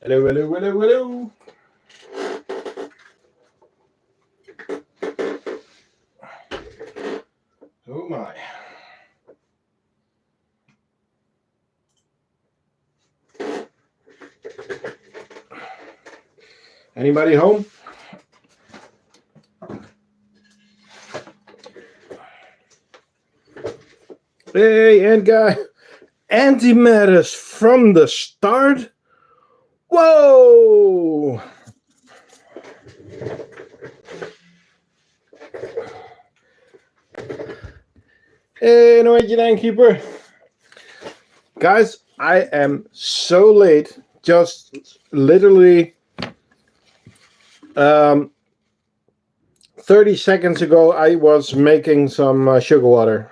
Hello, hello, hello, hello. Oh my. Anybody home? Hey, and guy. Antimatters from the start? Whoa! Hey, no way, keeper. Guys, I am so late. Just literally 30 seconds ago, I was making some sugar water.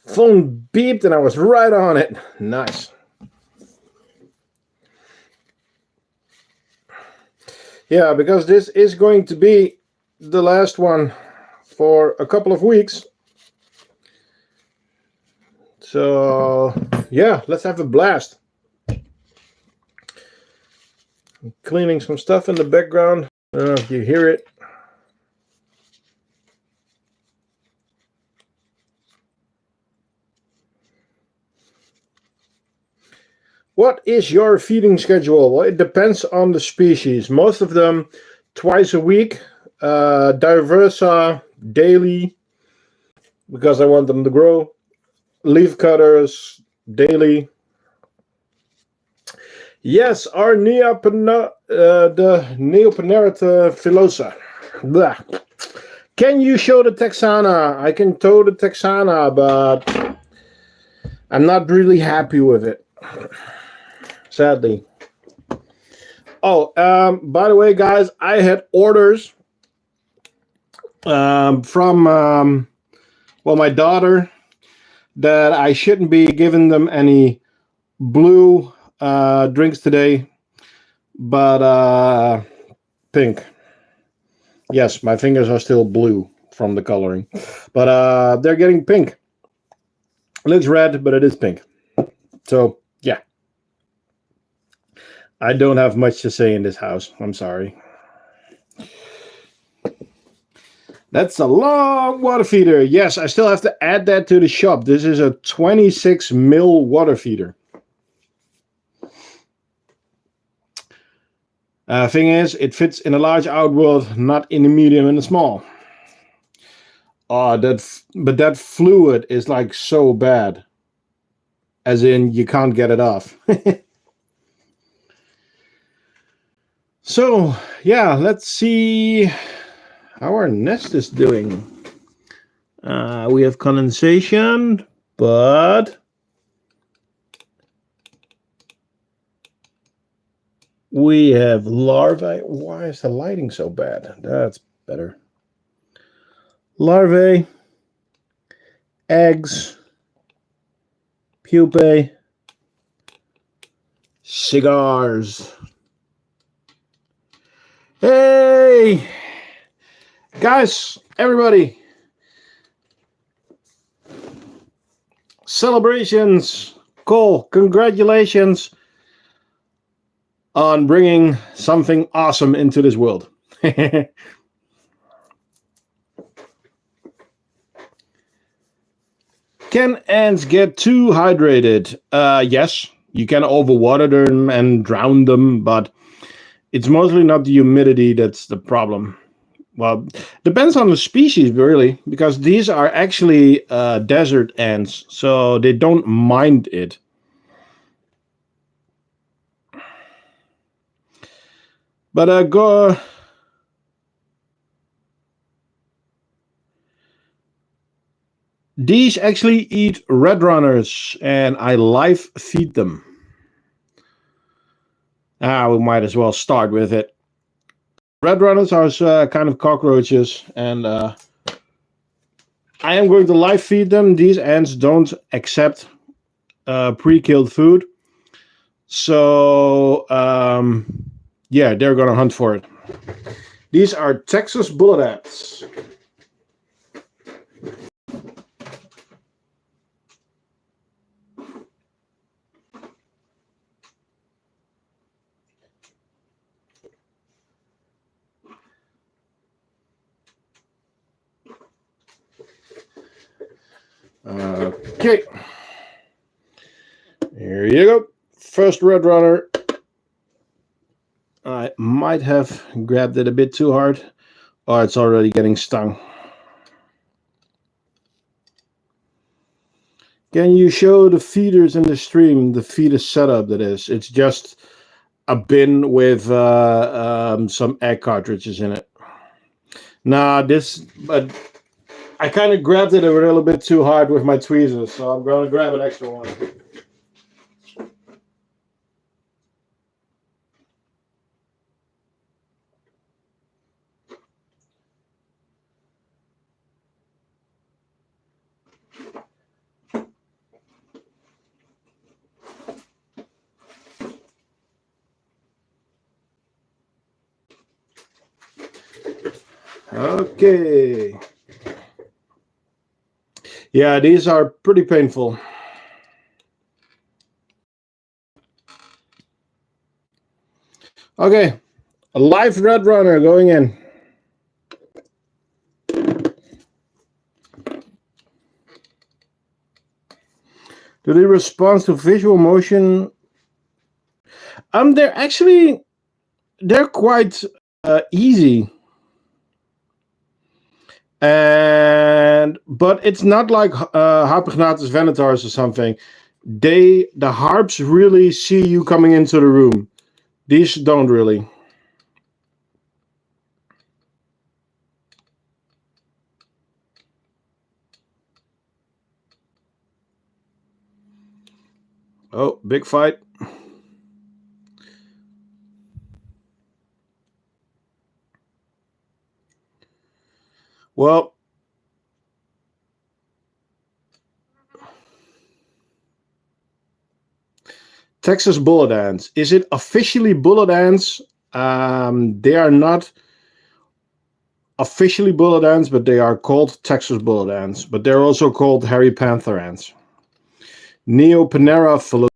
Phone beeped and I was right on it. Nice. Yeah, because this is going to be the last one for a couple of weeks. So, yeah, let's have a blast. I'm cleaning some stuff in the background. I don't know if you hear it. What is your feeding schedule? Well, it depends on the species. Most of them twice a week. Diversa daily, because I want them to grow. Leaf cutters daily. Yes, our the Neopenerata filosa. Blah. Can you show the Texana? I can tow the Texana, but I'm not really happy with it. Sadly. Oh, by the way, guys, I had orders from my daughter that I shouldn't be giving them any blue drinks today, but pink. Yes, my fingers are still blue from the coloring, but they're getting pink. It looks red, but it is pink. So, yeah. I don't have much to say in this house. I'm sorry. That's a long water feeder. Yes, I still have to add that to the shop. This is a 26 mil water feeder. Thing is, it fits in a large outworld, not in the medium and the small. But that fluid is like so bad. As in, you can't get it off. So, yeah, let's see how our nest is doing. We have condensation, but we have larvae. Why is the lighting so bad? That's better. Larvae, eggs, pupae, cigars. Hey, guys, everybody. Celebrations. Cool. Congratulations on bringing something awesome into this world. Can ants get too hydrated? Yes, you can overwater them and drown them, but it's mostly not the humidity that's the problem. Well, depends on the species, really, because these are actually desert ants, so they don't mind it. But these actually eat red runners, and I live feed them. We might as well start with it. Red runners are kind of cockroaches, and I am going to live feed them. These ants don't accept pre-killed food, so yeah, they're gonna hunt for it. These are Texas bullet ants. Okay. Here you go. First red runner. I might have grabbed it a bit too hard, or it's already getting stung. Can you show the feeders in the stream, the feeder setup that is? It's just a bin with some egg cartridges in it. Nah, but I kind of grabbed it a little bit too hard with my tweezers, so I'm going to grab an extra one. Okay. Yeah, these are pretty painful. Okay, a live red runner going in. Do they respond to visual motion? They're quite easy. But it's not like Harpagnathus venators or something. The harps really see you coming into the room. These don't really. Oh, big fight. Well, Texas bullet ants. Is it officially bullet ants? They are not officially bullet ants, but they are called Texas bullet ants. But they're also called hairy panther ants. Neopanera fluon.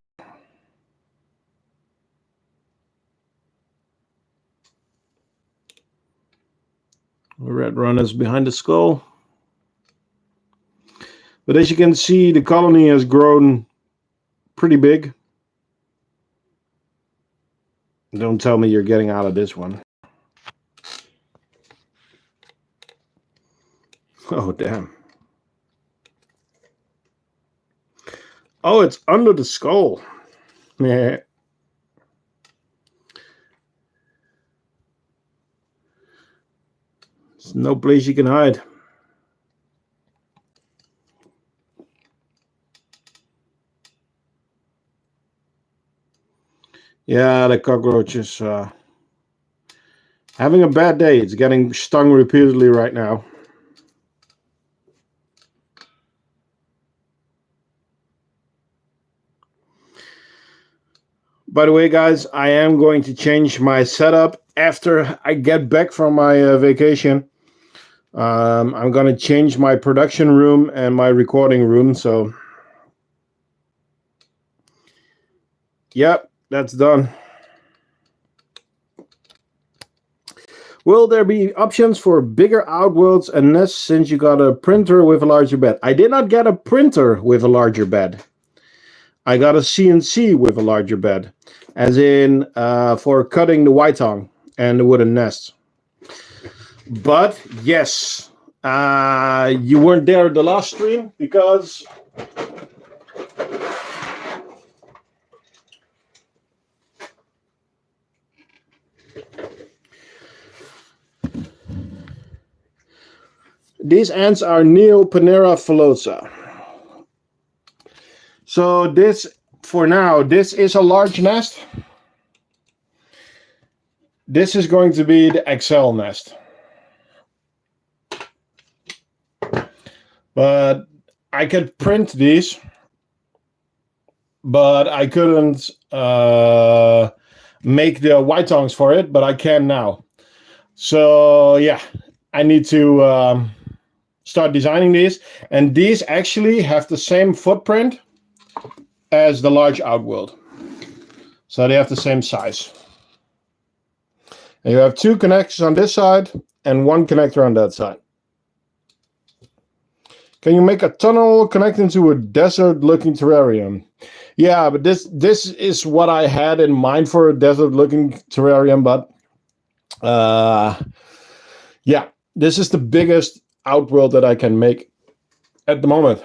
Red runners behind the skull. But as you can see, the colony has grown pretty big. Don't tell me you're getting out of this one. Oh, damn. Oh, it's under the skull. Yeah. There's no place you can hide. Yeah, the cockroach is having a bad day. It's getting stung repeatedly right now. By the way, guys, I am going to change my setup after I get back from my vacation. I'm going to change my production room and my recording room. So, yep, that's done. Will there be options for bigger outworlds and nests since you got a printer with a larger bed? I did not get a printer with a larger bed. I got a CNC with a larger bed, as in for cutting the white tongue and the wooden nest. But yes, you weren't there at the last stream because these ants are Neopanera falosa. So this, for now, this is a large nest. This is going to be the XL nest. But I could print these, but I couldn't make the white tongues for it, but I can now. So yeah, I need to start designing these. And these actually have the same footprint as the large outworld. So they have the same size. And you have two connectors on this side and one connector on that side. Can you make a tunnel connecting to a desert-looking terrarium? Yeah, but this is what I had in mind for a desert-looking terrarium, but yeah, this is the biggest outworld that I can make at the moment.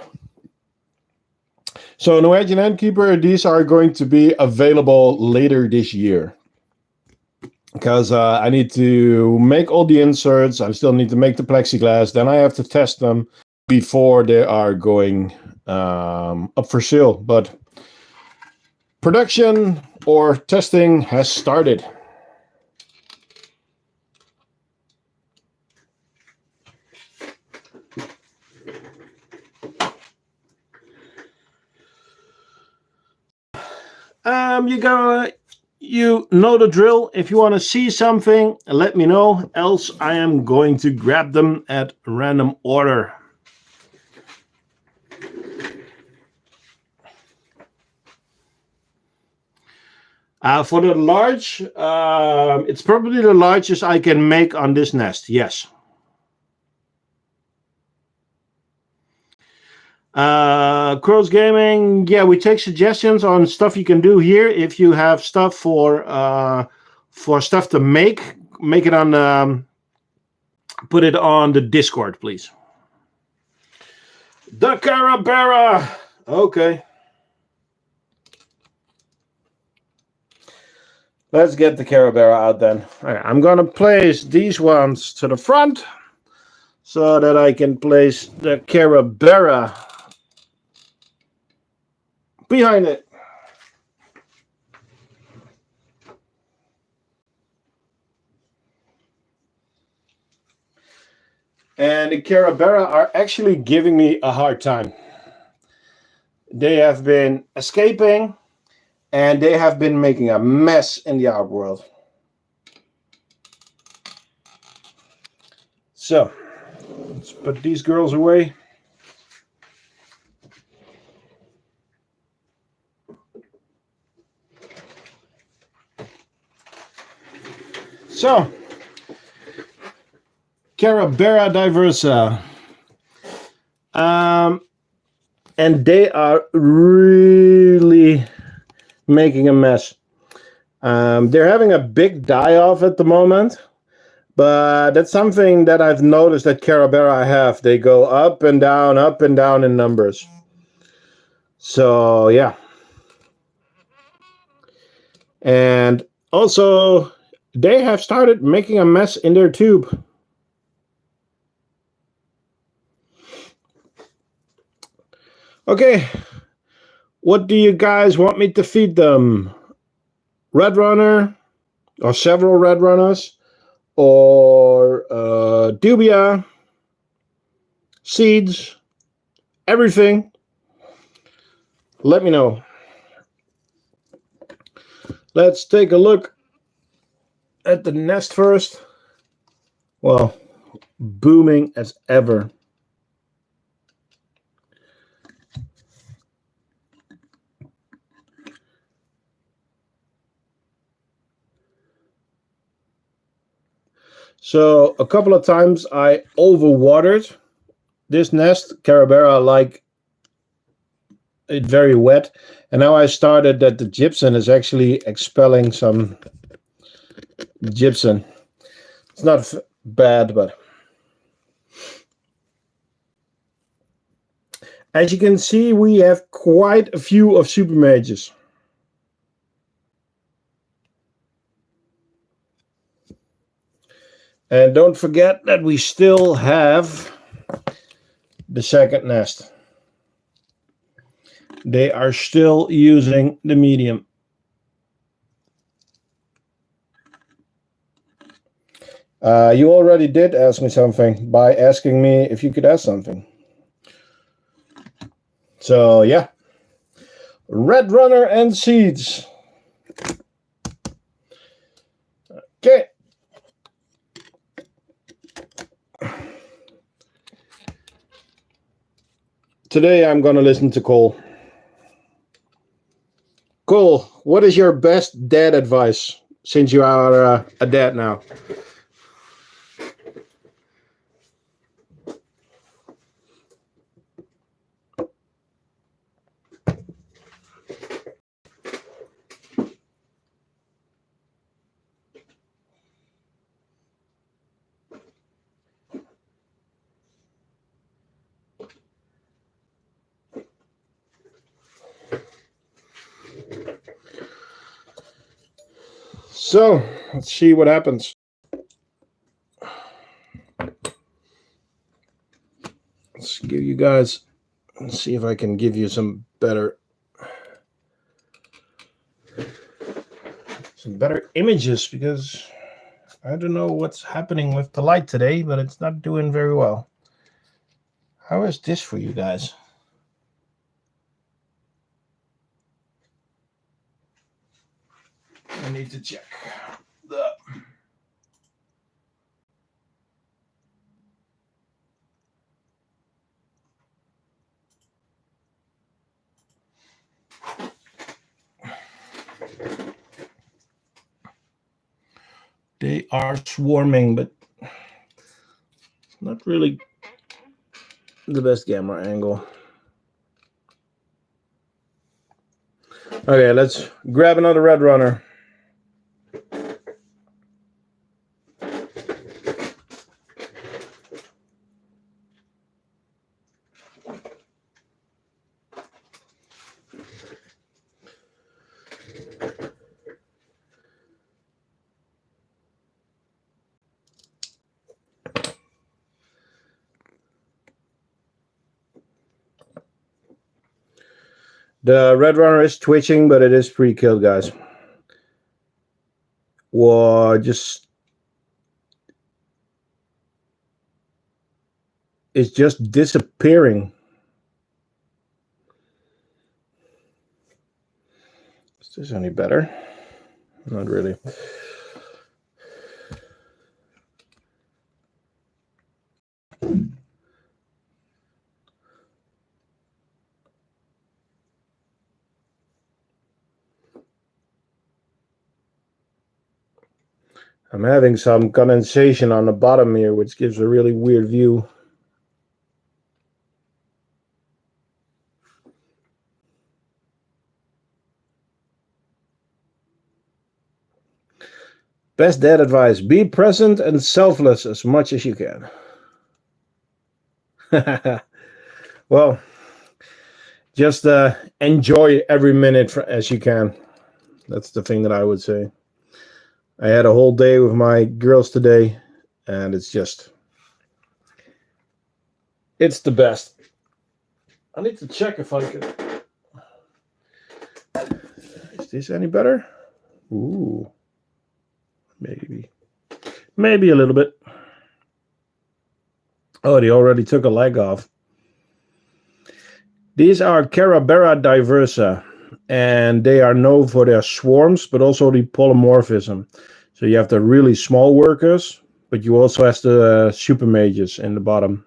So Norwegian Endkeeper, these are going to be available later this year. Because I need to make all the inserts, I still need to make the plexiglass, then I have to test them before they are going up for sale. But production or testing has started. You know the drill. If you want to see something, let me know. Else I am going to grab them at random order. For the large, it's probably the largest I can make on this nest. Yes. Crows Gaming, yeah, we take suggestions on stuff you can do here. If you have stuff for stuff to make it on, put it on the Discord, please. The Carabera. Okay. Let's get the Carabera out then. Right, I'm gonna place these ones to the front so that I can place the Carabera behind it. And the Carabera are actually giving me a hard time. They have been escaping and they have been making a mess in the outworld. So, let's put these girls away. So, Carabera diversa. And they are really making a mess. They're having a big die-off at the moment, but that's something that I've noticed that Carabera have. They go up and down in numbers. So, yeah. And also, they have started making a mess in their tube. Okay, what do you guys want me to feed them? Red Runner, or several Red Runners, or dubia, seeds, everything? Let me know. Let's take a look at the nest first. Well, booming as ever. So a couple of times I overwatered this nest. Carabera like it very wet. And now I started that the gypsum is actually expelling some gypsum. It's not bad, but as you can see, we have quite a few of super mages. And don't forget that we still have the second nest. They are still using the medium. You already did ask me something by asking me if you could ask something. So, yeah. Red Runner and seeds. Okay. Today I'm going to listen to Cole. Cole, what is your best dad advice since you are a dad now? So, let's see what happens. Let's give you guys, let's see if I can give you some better images, because I don't know what's happening with the light today, but it's not doing very well. How is this for you guys? I need to check. They are swarming, but not really the best camera angle. Okay, let's grab another red runner. The red runner is twitching, but it is pre-killed, guys. Whoa, it's just disappearing. Is this any better? Not really. I'm having some condensation on the bottom here, which gives a really weird view. Best dad advice: be present and selfless as much as you can. Well, just enjoy every minute as you can. That's the thing that I would say. I had a whole day with my girls today, and it's the best. I need to check if I can. Is this any better? Ooh, maybe a little bit. Oh, they already took a leg off. These are Carabera diversa, and they are known for their swarms, but also the polymorphism. So you have the really small workers, but you also have the super mages in the bottom.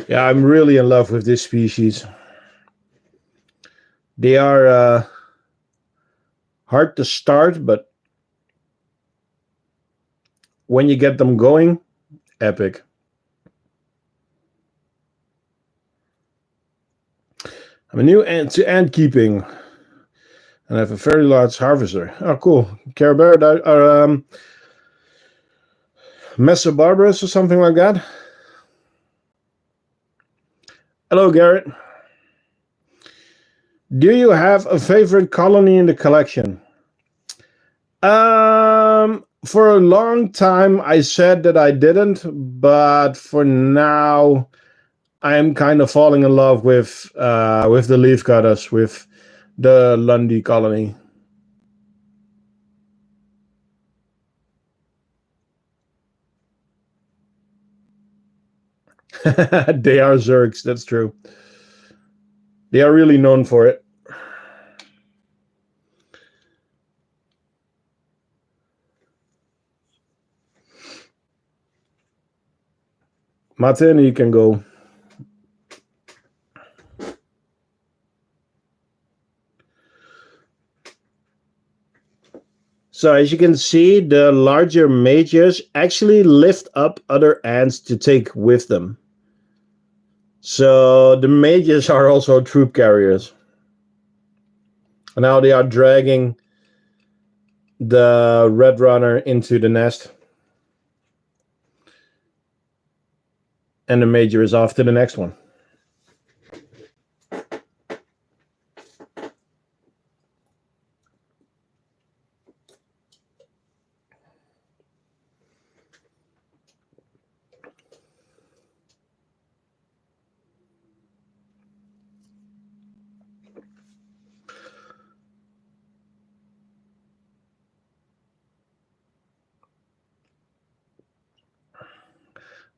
Yeah, I'm really in love with this species. They are hard to start, but when you get them going, epic. I'm a new to ant keeping, and I have a very large harvester. Oh, cool. Carabera Messor barbarus or something like that. Hello, Garrett. Do you have a favorite colony in the collection? For a long time, I said that I didn't, but for now, I'm kind of falling in love with the leaf cutters, with the Lundy colony. They are Zergs, that's true. They are really known for it. Martin, you can go. So as you can see, the larger mages actually lift up other ants to take with them. So the mages are also troop carriers. And now they are dragging the red runner into the nest. And the major is off to the next one.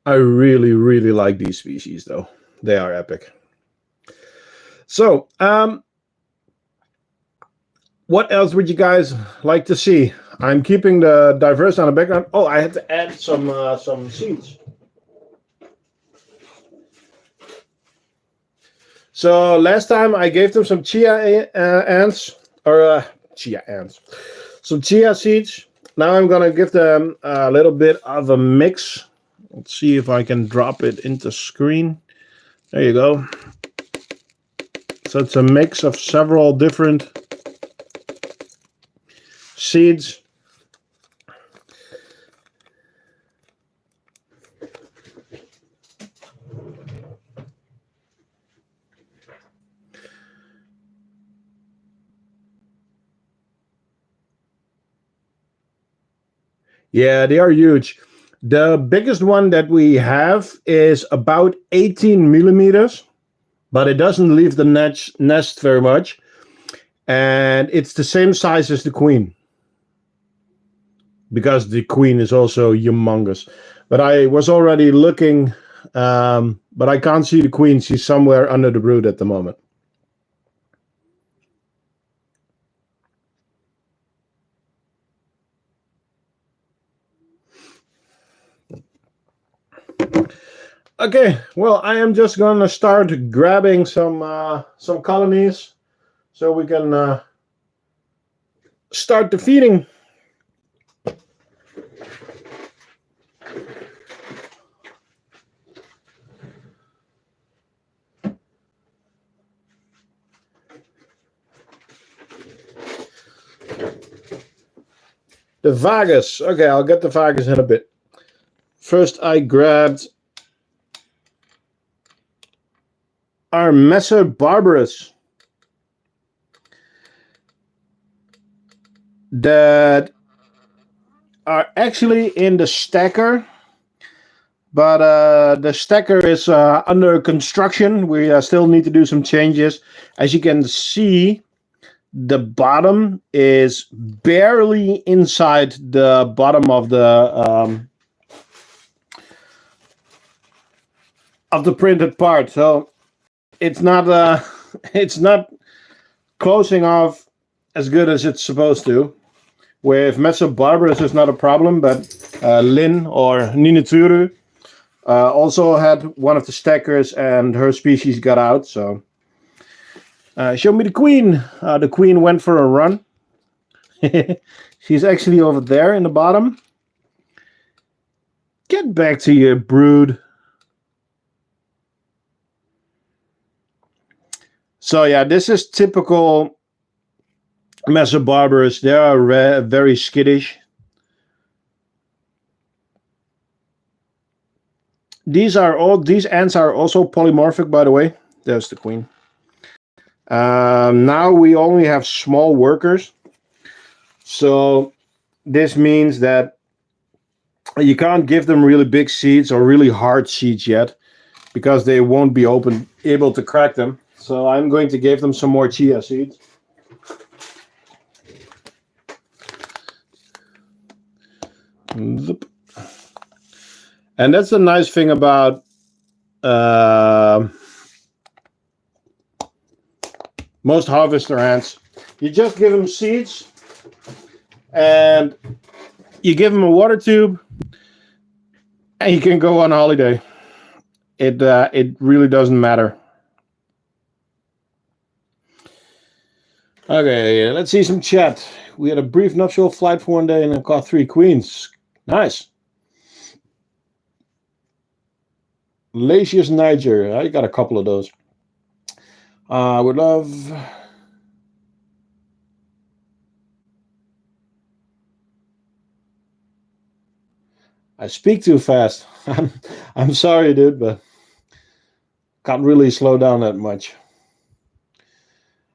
I really, really like these species, though. They are epic. So, what else would you guys like to see? I'm keeping the diverse on the background. Oh, I had to add some seeds. So last time I gave them some chia ants, or chia ants, some chia seeds. Now I'm gonna give them a little bit of a mix. Let's see if I can drop it into screen. There you go. So it's a mix of several different seeds. Yeah, they are huge. The biggest one that we have is about 18 millimeters, but it doesn't leave the nest very much. And it's the same size as the queen, because the queen is also humongous. But I was already looking, but I can't see the queen. She's somewhere under the brood at the moment. Okay, well, I am just gonna start grabbing some colonies so we can start the feeding. The fungus. Okay, I'll get the fungus in a bit. First, I grabbed our Messor barbarus that are actually in the stacker, but the stacker is under construction. We still need to do some changes. As you can see, the bottom is barely inside the bottom of the printed part, so it's not closing off as good as it's supposed to. With Messor barbarus is not a problem, but Lynn or Ninituru also had one of the stackers and her species got out, so show me the queen. The queen went for a run. She's actually over there in the bottom. Get back to your brood. So yeah, this is typical Messor barbarus. They are very skittish. These ants are also polymorphic, by the way. There's the queen. Now we only have small workers, so this means that you can't give them really big seeds or really hard seeds yet, because they won't be able to crack them. So I'm going to give them some more chia seeds. And that's the nice thing about most harvester ants. You just give them seeds and you give them a water tube and you can go on holiday. It really doesn't matter. Okay, let's see some chat. We had a brief nuptial flight for one day and I caught 3 queens. Nice. Lassiius Niger. I got a couple of those. I would love... I speak too fast. I'm sorry, dude, but can't really slow down that much.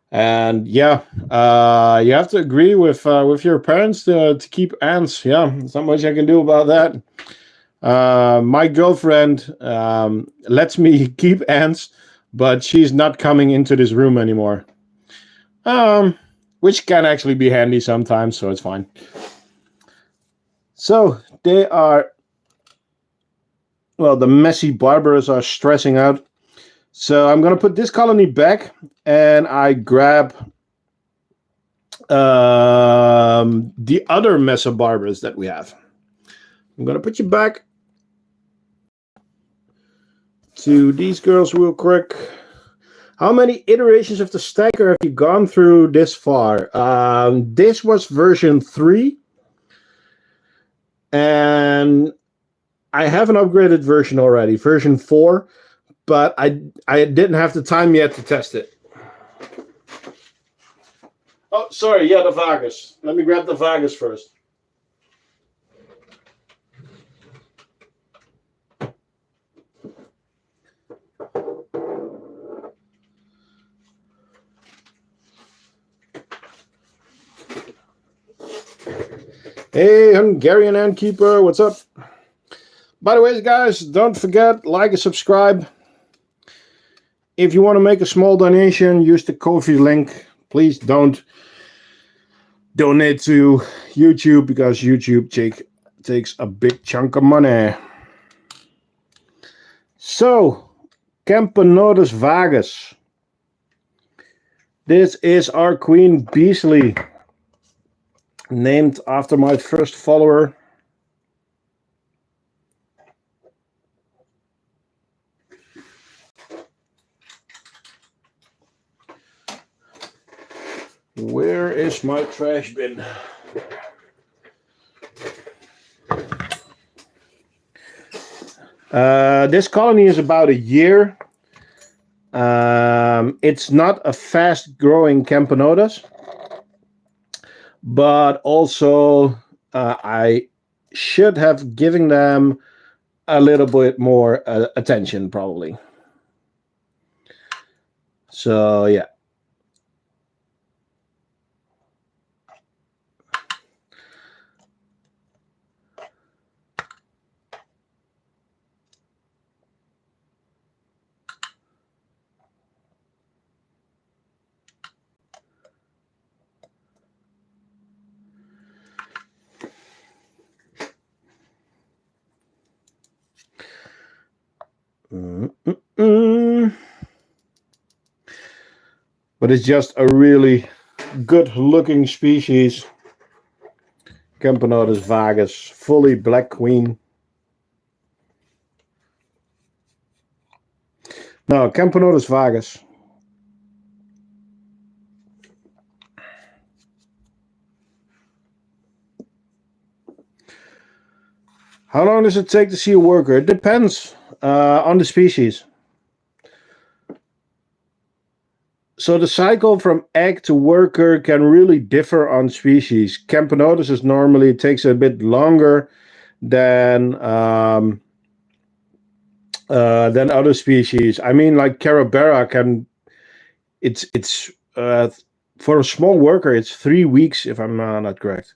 And yeah, you have to agree with your parents to keep ants. Yeah, there's not much I can do about that. My girlfriend lets me keep ants, but she's not coming into this room anymore. Which can actually be handy sometimes, so it's fine. So they are, well, the messy barbarus are stressing out. So I'm going to put this colony back, and I grab the other Messor barbarus that we have. I'm going to put you back to these girls real quick. How many iterations of the stacker have you gone through this far? This was version 3. And I have an upgraded version already, version 4. But I didn't have the time yet to test it. Oh, sorry. Yeah, the Vagus. Let me grab the Vagus first. Hey, Hungarian Ant Keeper, what's up? By the way, guys, don't forget, like and subscribe. If you want to make a small donation, use the Ko-fi link. Please don't donate to YouTube because YouTube takes a big chunk of money. So, Camponotus vagus. This is our Queen Beasley, named after my first follower. Where is my trash bin? This colony is about a year. It's not a fast-growing Camponotus, but also I should have given them a little bit more attention, probably. So, yeah. But it's just a really good looking species. Camponotus vagus, fully black queen. No, Camponotus vagus. How long does it take to see a worker? It depends on the species. So the cycle from egg to worker can really differ on species. Camponotus is normally takes a bit longer than other species. I mean, like Carabera can. It's for a small worker, it's 3 weeks if I'm not correct.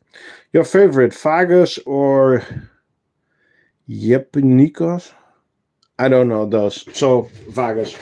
Your favorite, Vagus or Yepinikos? I don't know those. So Vagus.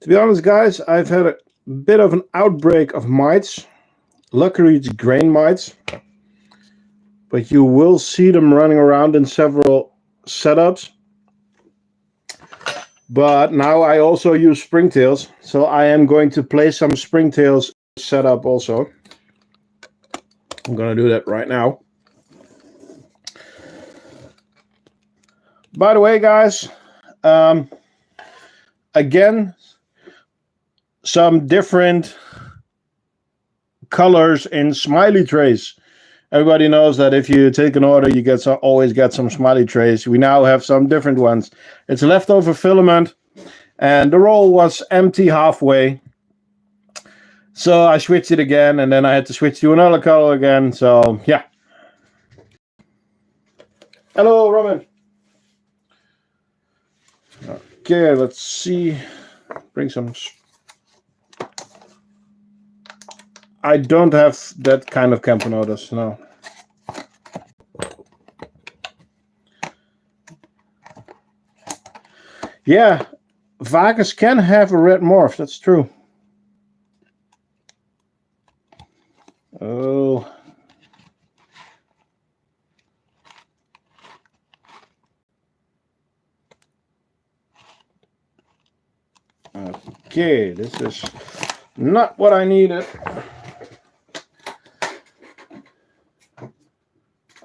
To be honest, guys, I've had a bit of an outbreak of mites. Luckily, it's grain mites. But you will see them running around in several setups. But now I also use springtails, so I am going to place some springtails setup also. I'm going to do that right now. By the way, guys, again, some different colors in smiley trays. Everybody knows that if you take an order, you always get some smiley trays. We now have some different ones. It's leftover filament, and the roll was empty halfway. So I switched it again, and then I had to switch to another color again. So, yeah. Hello, Robin. Okay, let's see. Bring some. I don't have that kind of Camponotus, no. Yeah, Vagus can have a red morph, that's true. Oh. Okay, this is not what I needed.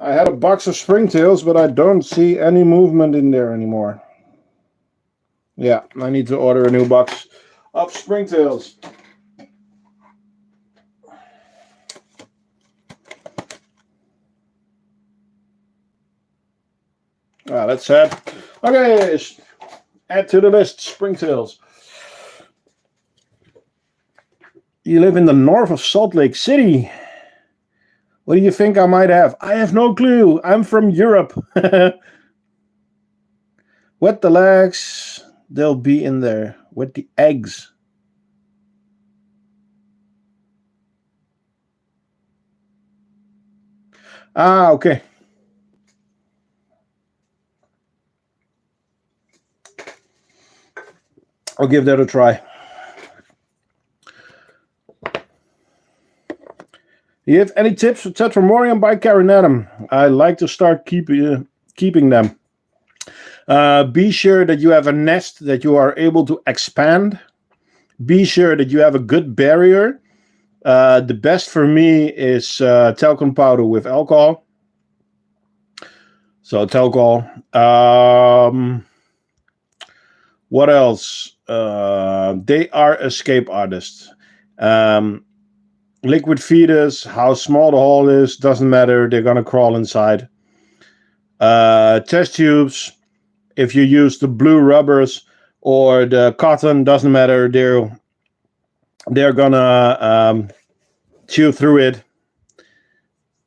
I had a box of springtails, but I don't see any movement in there anymore. Yeah, I need to order a new box of springtails. That's sad. Okay, add to the list, springtails. You live in the north of Salt Lake City. What do you think I might have? I have no clue. I'm from Europe. Wet the legs. They'll be in there. Wet the eggs. Ah, okay. I'll give that a try. Do you have any tips for Tetramorium by karinam? I like to start keeping them. Be sure that you have a nest that you are able to expand. Be sure that you have a good barrier. The best for me is talcum powder with alcohol. So talcum. What else? They are escape artists. Liquid feeders, how small the hole is, doesn't matter. They're going to crawl inside. Test tubes, if you use the blue rubbers or the cotton, doesn't matter. They're going to chew through it.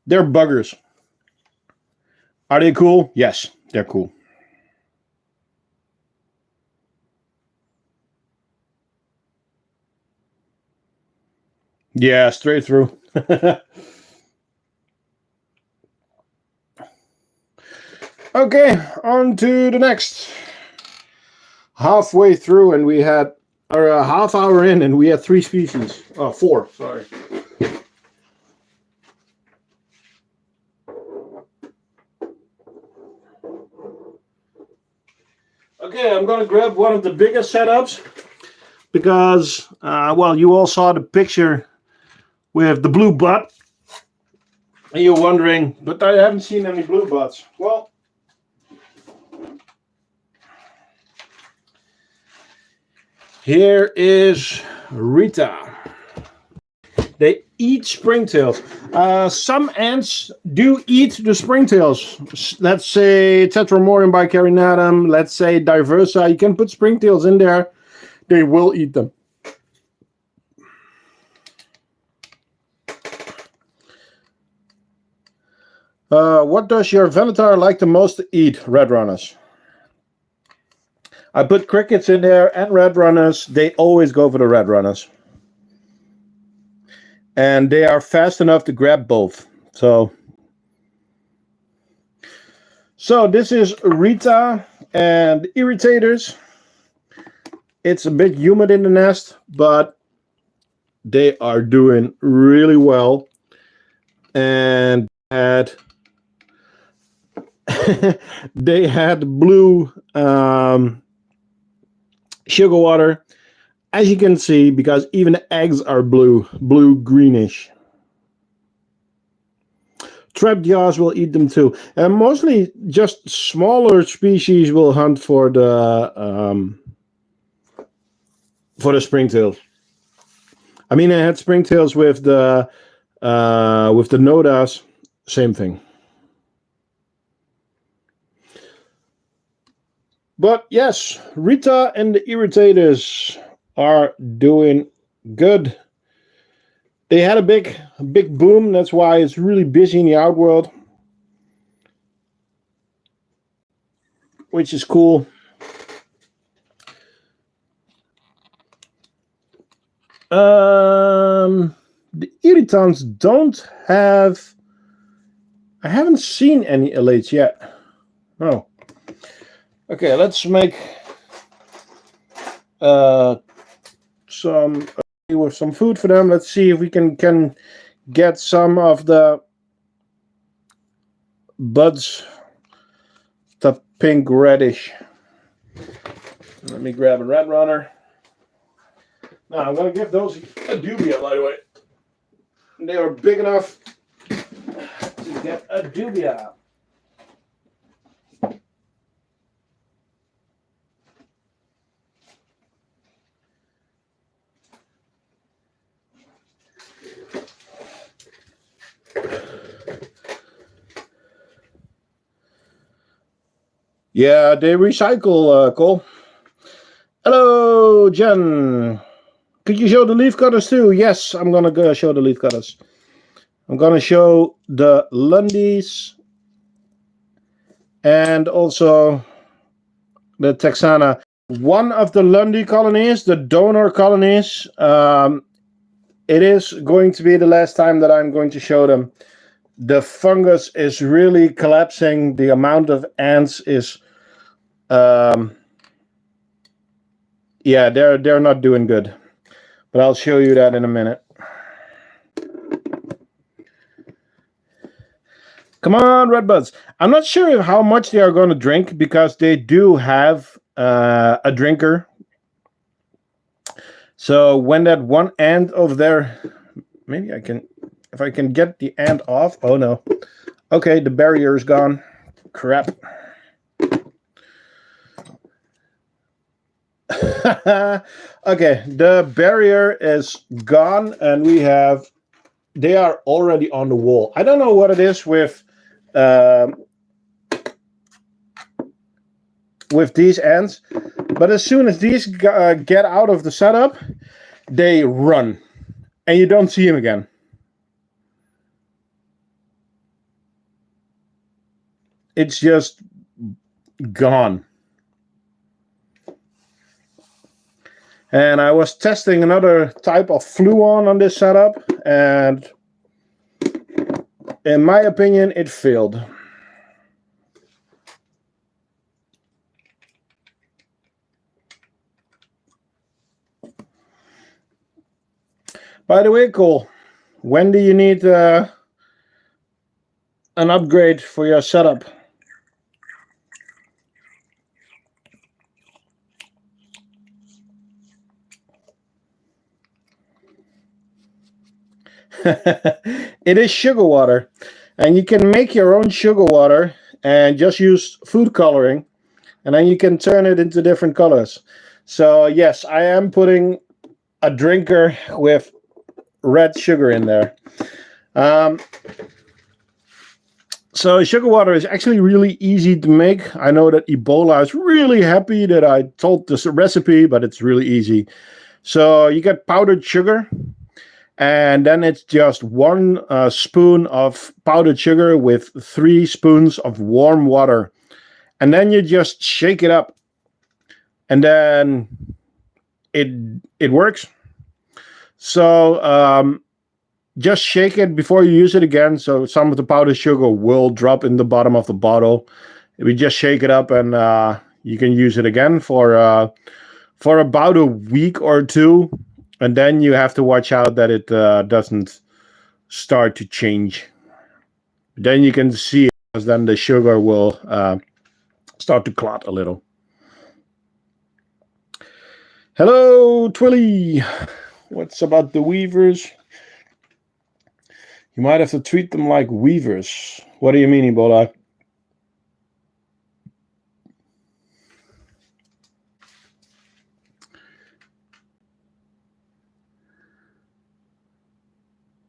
They're buggers. Are they cool? Yes, they're cool. Yeah, straight through. Okay, on to the next. Halfway through, and we had, or a half hour in, and we had 3 species. Oh, 4, sorry. Okay, I'm going to grab one of the biggest setups because, well, you all saw the picture with the blue butt. And you're wondering, but I haven't seen any blue butts. Well, here is Rita. They eat springtails. Some ants do eat the springtails. Let's say Tetramorium by karinam. Let's say Diversa. You can put springtails in there. They will eat them. What does your Venator like the most to eat? Red runners. I put crickets in there and red runners. They always go for the red runners. And they are fast enough to grab both. So this is Rita and Irritators. It's a bit humid in the nest, but they are doing really well. And they had blue Sugar water, as you can see, because even the eggs are blue-greenish. Trap jaws will eat them too, and mostly just smaller species will hunt for the springtails. I mean, I had springtails with the nodas, same thing. But yes, Rita and the Irritators are doing good. They had a big boom. That's why it's really busy in the outworld, which is cool. The irritants don't have. I haven't seen any elates yet. Oh. Okay, let's make some food for them. Let's see if we can get some of the buds, the pink reddish. Let me grab a red runner. Now I'm gonna give those a dubia, by the way. They are big enough to get a dubia. Yeah, they recycle, Cole. Hello, Jen. Could you show the leaf cutters too? Yes, I'm going to show the leaf cutters. I'm going to show the Lundies and also the Texana. One of the Lundy colonies, the donor colonies, it is going to be the last time that I'm going to show them. The fungus is really collapsing. The amount of ants is... yeah, they're not doing good, but I'll show you that in a minute. Come on, redbuds. I'm not sure how much they are going to drink because they do have a drinker. So when that one ant over there, maybe I can, if I can get the ant off. Oh no. Okay, the barrier is gone. Crap. Okay, the barrier is gone and they are already on the wall. I don't know what it is with these ants, but as soon as these get out of the setup, they run and you don't see them again. It's just gone. And I was testing another type of Fluon on this setup, and in my opinion, it failed. By the way, Cole, when do you need an upgrade for your setup? It is sugar water, and you can make your own sugar water and just use food coloring, and then you can turn it into different colors. So yes, I am putting a drinker with red sugar in there. So sugar water is actually really easy to make. I know that Ebola is really happy that I told this recipe, but it's really easy. So you get powdered sugar, and then it's just 1 spoon of powdered sugar with 3 spoons of warm water. And then you just shake it up. And then it works. So just shake it before you use it again. So some of the powdered sugar will drop in the bottom of the bottle. We just shake it up and you can use it again for about a week or 2. And then you have to watch out that it doesn't start to change. Then you can see it, because then the sugar will start to clot a little. Hello, Twilly. What's about the weavers? You might have to treat them like weavers. What do you mean, Ebola?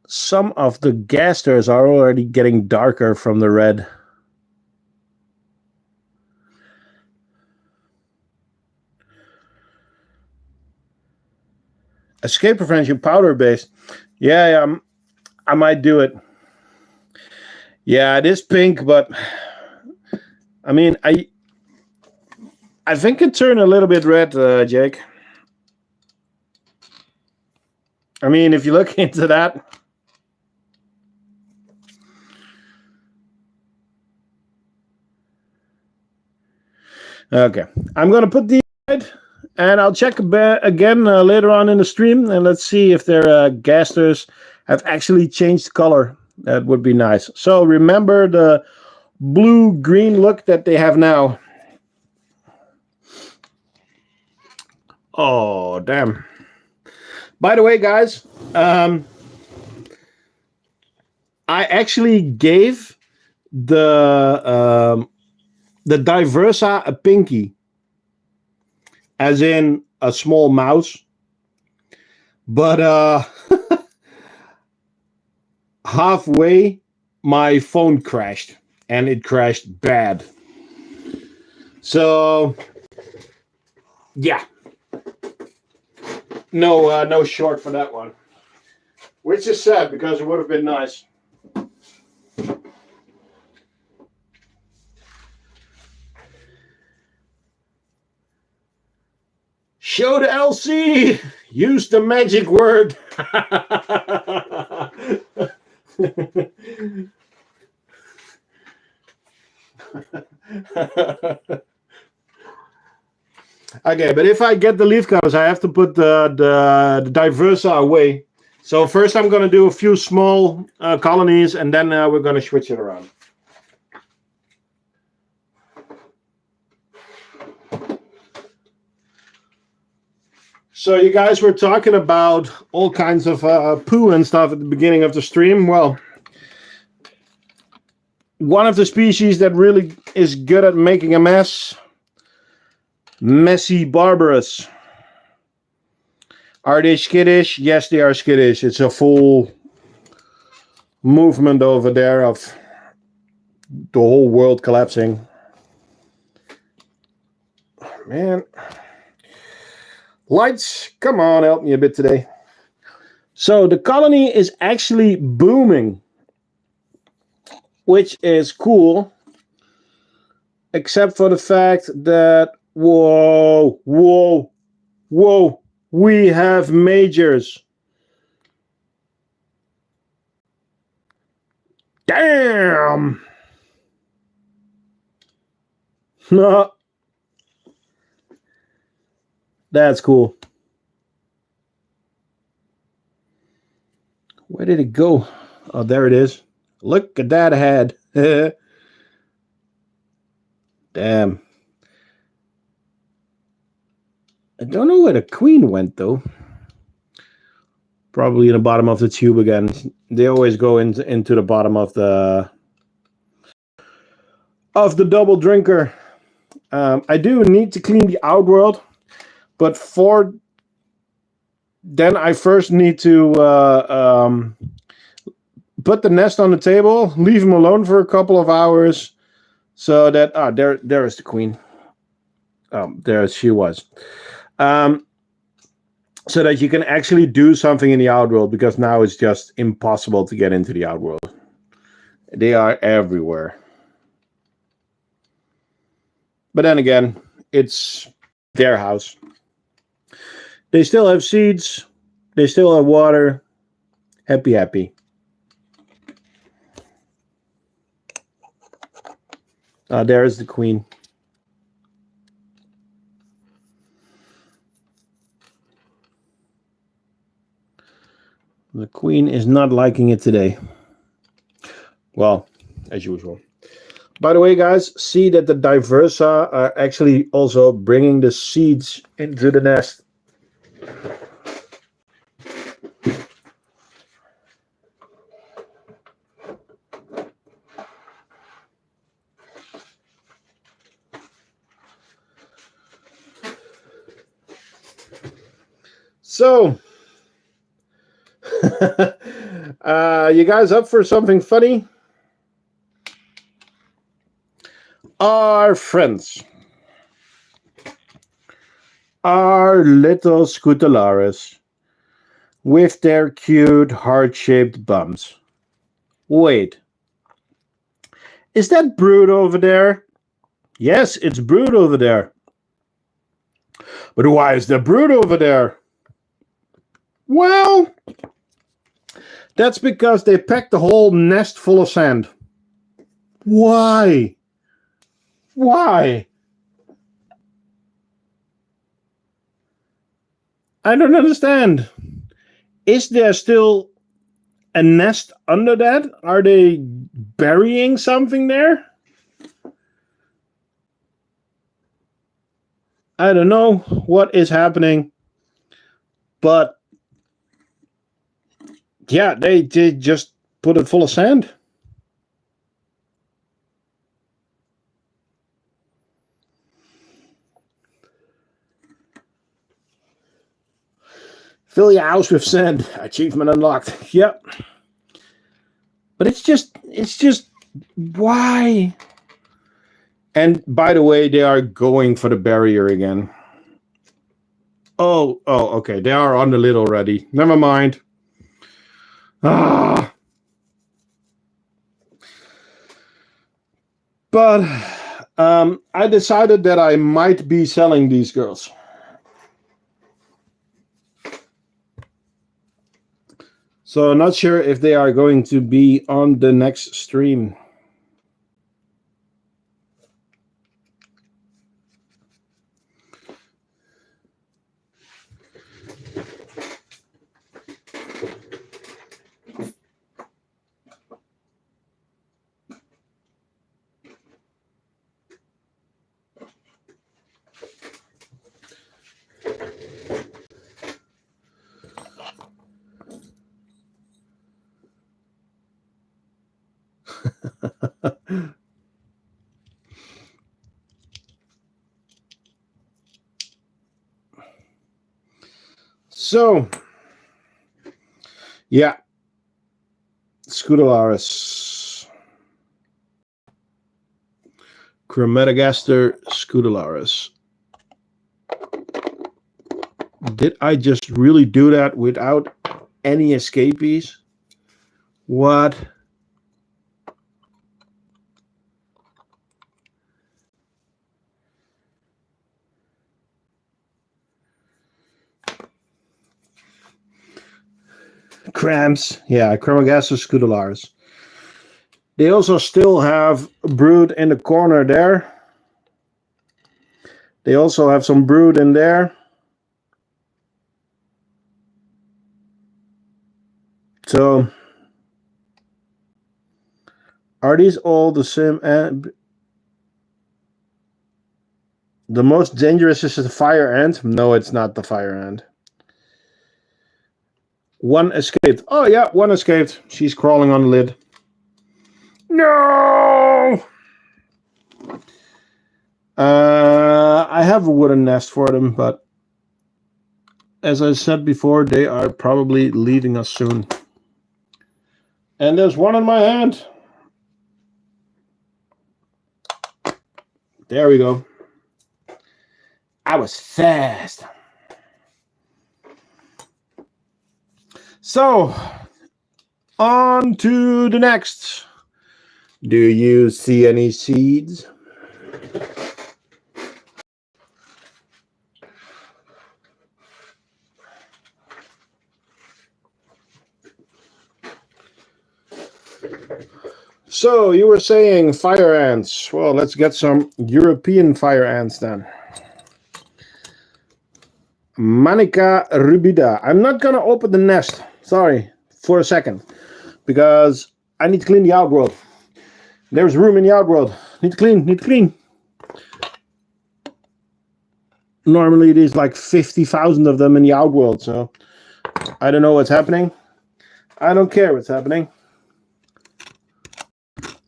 Some of the gasters are already getting darker from the red. Escape prevention powder based. Yeah, I might do it. Yeah, it is pink, but I mean, I think it turned a little bit red, Jake. I mean, if you look into that. Okay, I'm gonna put these aside, and I'll check again later on in the stream, and let's see if their gasters have actually changed color. That would be nice. So remember the blue-green look that they have now. Oh, damn. By the way, guys, I actually gave the Diversa a pinky, as in a small mouse, but halfway my phone crashed, and it crashed bad. So yeah, no short for that one, which is sad because it would have been nice. Show the LC. Use the magic word. Okay, but if I get the leaf cutters, I have to put the Diversa away. So first I'm going to do a few small colonies, and then we're going to switch it around. So you guys were talking about all kinds of poo and stuff at the beginning of the stream. Well, one of the species that really is good at making a mess, messy barbarus. Are they skittish? Yes, they are skittish. It's a full movement over there of the whole world collapsing. Man. Lights, come on, help me a bit today. So the colony is actually booming, which is cool, except for the fact that, whoa, we have majors. Damn. No. That's cool. Where did it go? Oh, there it is. Look at that head. Damn. I don't know where the queen went, though. Probably in the bottom of the tube again. They always go into the bottom of the double drinker. I do need to clean the outworld. But for then, I first need to put the nest on the table, leave him alone for a couple of hours, so that there is the queen. There she was. So that you can actually do something in the outworld, because now it's just impossible to get into the outworld. They are everywhere. But then again, it's their house. They still have seeds. They still have water. Happy, happy. There is the queen. The queen is not liking it today. Well, as usual. By the way, guys, see that the Diversa are actually also bringing the seeds into the nest. So, you guys up for something funny? Our friends, our little Scootaris, with their cute heart-shaped bums. Wait, is that Brood over there? Yes, it's Brood over there. But why is there Brood over there? Well, that's because they packed the whole nest full of sand. Why? Why? I don't understand. Is there still a nest under that? Are they burying something there? I don't know what is happening. But yeah, they just put it full of sand. Fill your house with sand. Achievement unlocked. Yep. But it's just why? And by the way, they are going for the barrier again. Oh, okay. They are on the lid already. Never mind. But I decided that I might be selling these girls. So I'm not sure if they are going to be on the next stream. So, yeah, Scootaris, Chromatogaster Scootaris. Did I just really do that without any escapees? What? Cramps. Yeah, Chromatogaster Scootaris. They also still have Brood in the corner there. They also have some Brood in there. So, are these all the same? The most dangerous is the fire ant. No, it's not the fire ant. One escaped. Oh, yeah, one escaped. She's crawling on the lid. No! I have a wooden nest for them, but as I said before, they are probably leaving us soon. And there's one in my hand. There we go. I was fast. So, on to the next. Do you see any seeds? So, you were saying fire ants. Well, let's get some European fire ants then. Manica rubida. I'm not going to open the nest. Sorry, for a second. Because I need to clean the outworld. There's room in the outworld. Need to clean. Normally there's like 50,000 of them in the outworld, so I don't know what's happening. I don't care what's happening.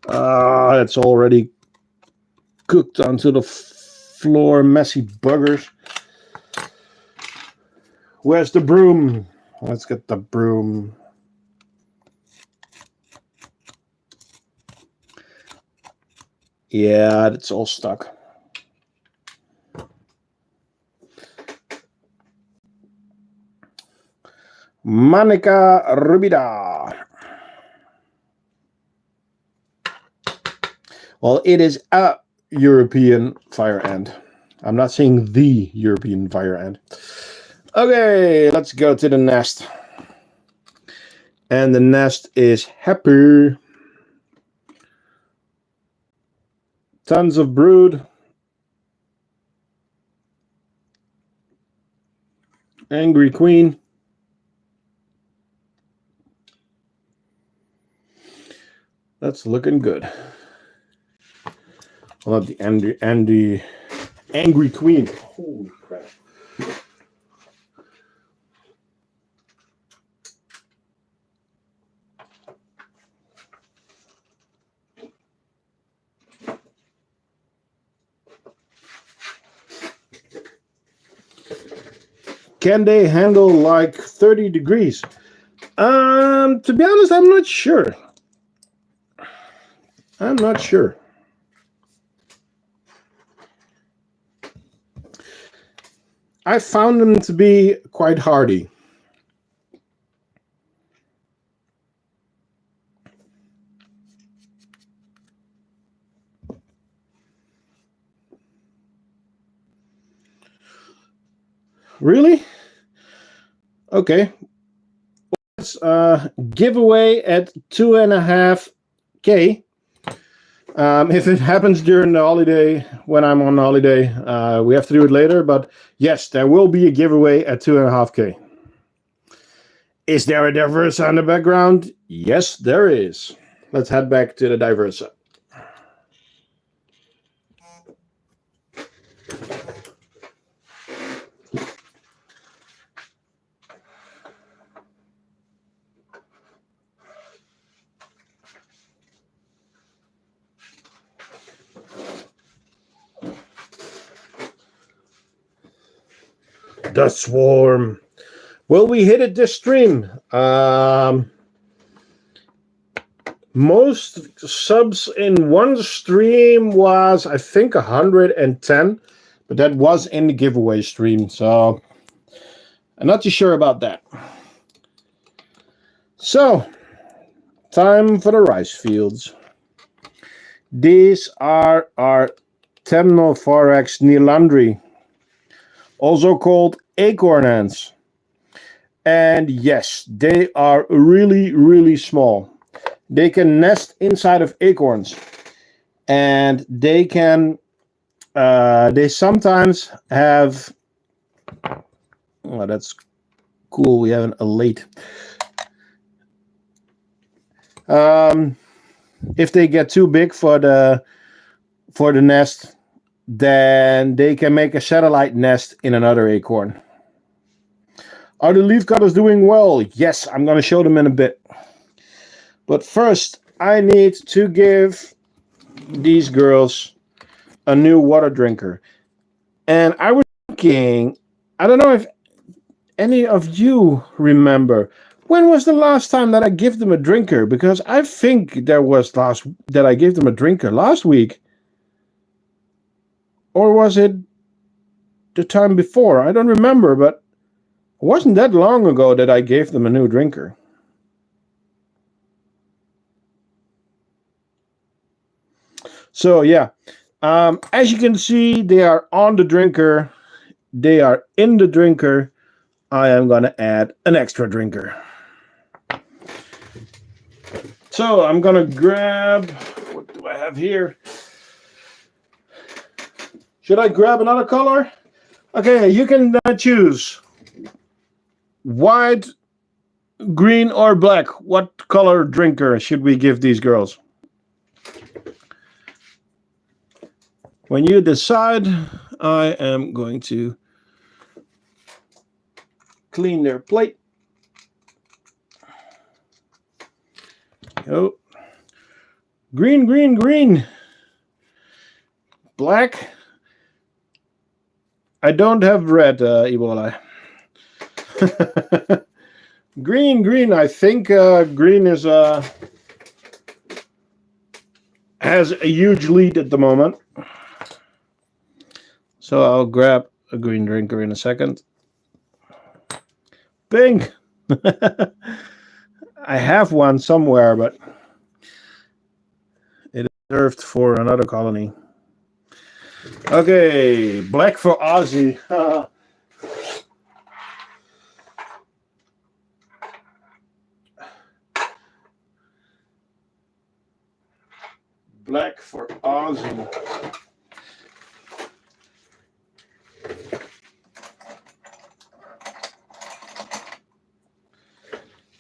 It's already cooked onto the floor, messy buggers. Where's the broom? Let's get the broom. Yeah, it's all stuck. Manica rubida. Well, it is a European fire ant. I'm not saying the European fire ant. Okay, let's go to the nest. And the nest is happy. Tons of brood. Angry queen. That's looking good. I love the angry queen. Holy crap. Can they handle like 30 degrees? To be honest, I'm not sure. I'm not sure. I found them to be quite hardy. Really? Okay. Let's giveaway at 2.5K. If it happens during the holiday, when I'm on holiday, we have to do it later. But yes, there will be a giveaway at 2.5K. Is there a Diversa in the background? Yes, there is. Let's head back to the Diversa. The swarm. Will we hit it this stream? Most subs in one stream was, I think, 110, but that was in the giveaway stream, so I'm not too sure about that. So, time for the rice fields. These are our Temnophorax nilandri, also called acorn ants. And yes, they are really, really small. They can nest inside of acorns. And they can, they sometimes have, oh, that's cool, we have a late. If they get too big for the nest, then they can make a satellite nest in another acorn. Are the leaf cutters doing well? Yes, I'm going to show them in a bit. But first, I need to give these girls a new water drinker. And I was thinking, I don't know if any of you remember, when was the last time that I gave them a drinker? Because I think there was that I gave them a drinker last week. Or was it the time before? I don't remember, but it wasn't that long ago that I gave them a new drinker. So yeah, as you can see, they are on the drinker. They are in the drinker. I am going to add an extra drinker. So I'm going to grab, what do I have here? Should I grab another color? Okay, you can choose white, green, or black. What color drinker should we give these girls? When you decide, I am going to clean their plate. Oh, green, green, green. Black. I don't have red, Ebola. Green. I think green is has a huge lead at the moment. So I'll grab a green drinker in a second. Pink. I have one somewhere, but it is reserved for another colony. Okay, black for Aussie. Black for Aussie.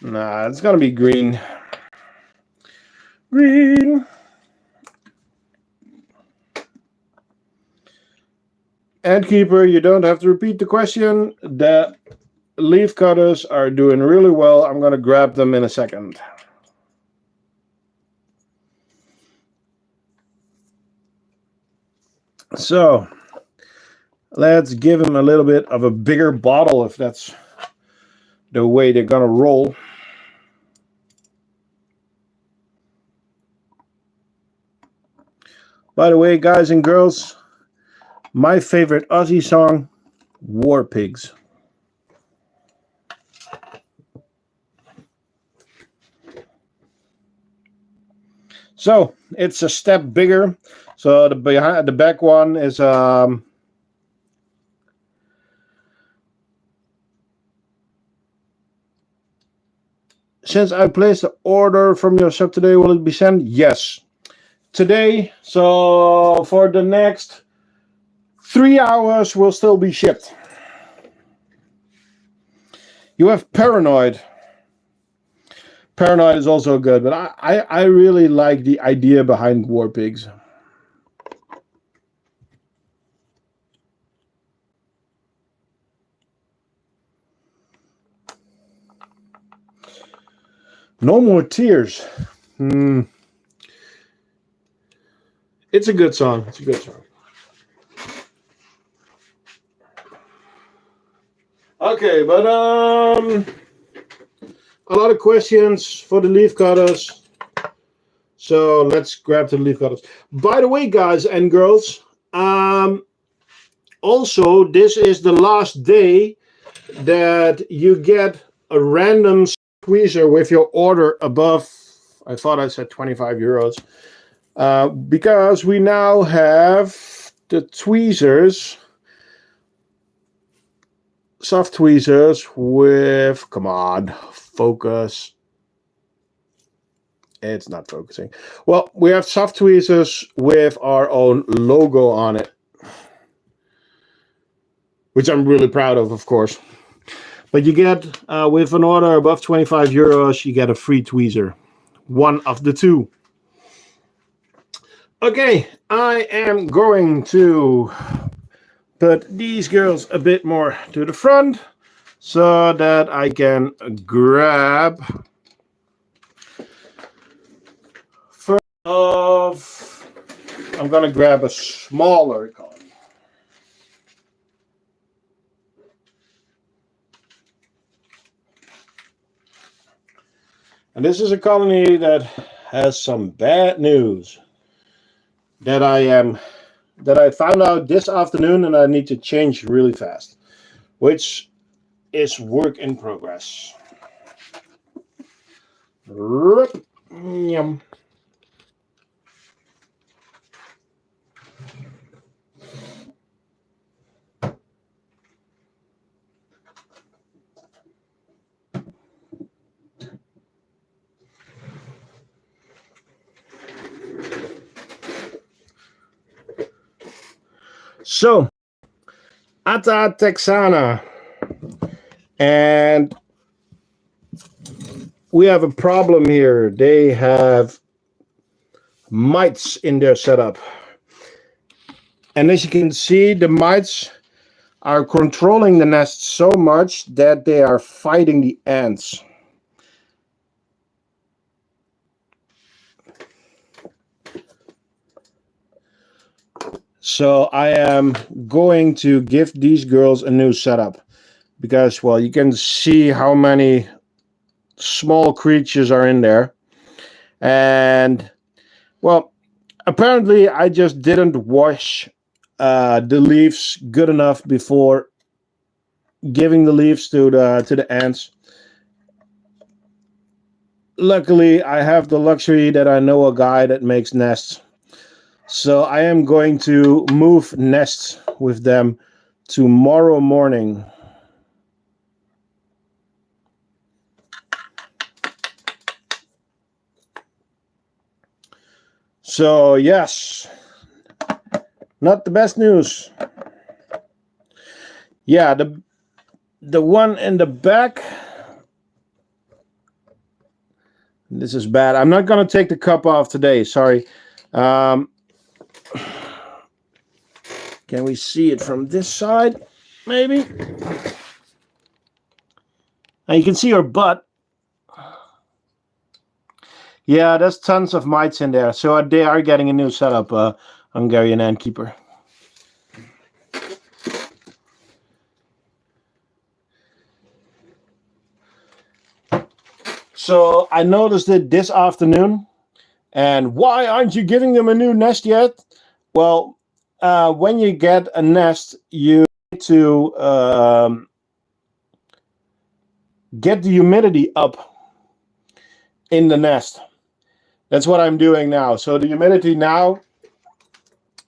Nah, it's gonna be green. Green. And keeper, you don't have to repeat the question. The leaf cutters are doing really well. I'm gonna grab them in a second. So let's give them a little bit of a bigger bottle if that's the way they're gonna roll. By the way, guys and girls, my favorite Aussie song, War Pigs. So it's a step bigger. So the back one is since I placed the order from your shop today, will it be sent? Yes. Today, so for the next 3 hours will still be shipped. You have Paranoid. Paranoid is also good, but I really like the idea behind War Pigs. No More Tears. It's a good song. It's a good song. Okay, but a lot of questions for the leaf cutters. So let's grab the leaf cutters. By the way, guys and girls, also this is the last day that you get a random tweezer with your order above, I thought I said 25 euros. Because we now have the tweezers, soft tweezers with, come on, focus. It's not focusing. Well, we have soft tweezers with our own logo on it, which I'm really proud of course. But you get, with an order above 25 euros, you get a free tweezer. One of the two. Okay, I am going to put these girls a bit more to the front so that I can grab first off, I'm going to grab a smaller colony. And this is a colony that has some bad news that I found out this afternoon, and I need to change really fast, which is work in progress. Yum. So, Atta Texana, and we have a problem here. They have mites in their setup, and as you can see, the mites are controlling the nest so much that they are fighting the ants. So I am going to give these girls a new setup. because, well, you can see how many small creatures are in there. And, well, apparently I just didn't wash the leaves good enough before giving the leaves to the ants. Luckily, I have the luxury that I know a guy that makes nests. So I am going to move nests with them tomorrow morning. So yes, not the best news. Yeah, the one in the back. This is bad. I'm not going to take the cup off today. Sorry. Can we see it from this side? Maybe. And you can see her butt. Yeah, there's tons of mites in there. So they are getting a new setup, Hungarian ant keeper. So I noticed it this afternoon. And why aren't you giving them a new nest yet? Well, when you get a nest, you need to get the humidity up in the nest. That's what I'm doing now. So the humidity now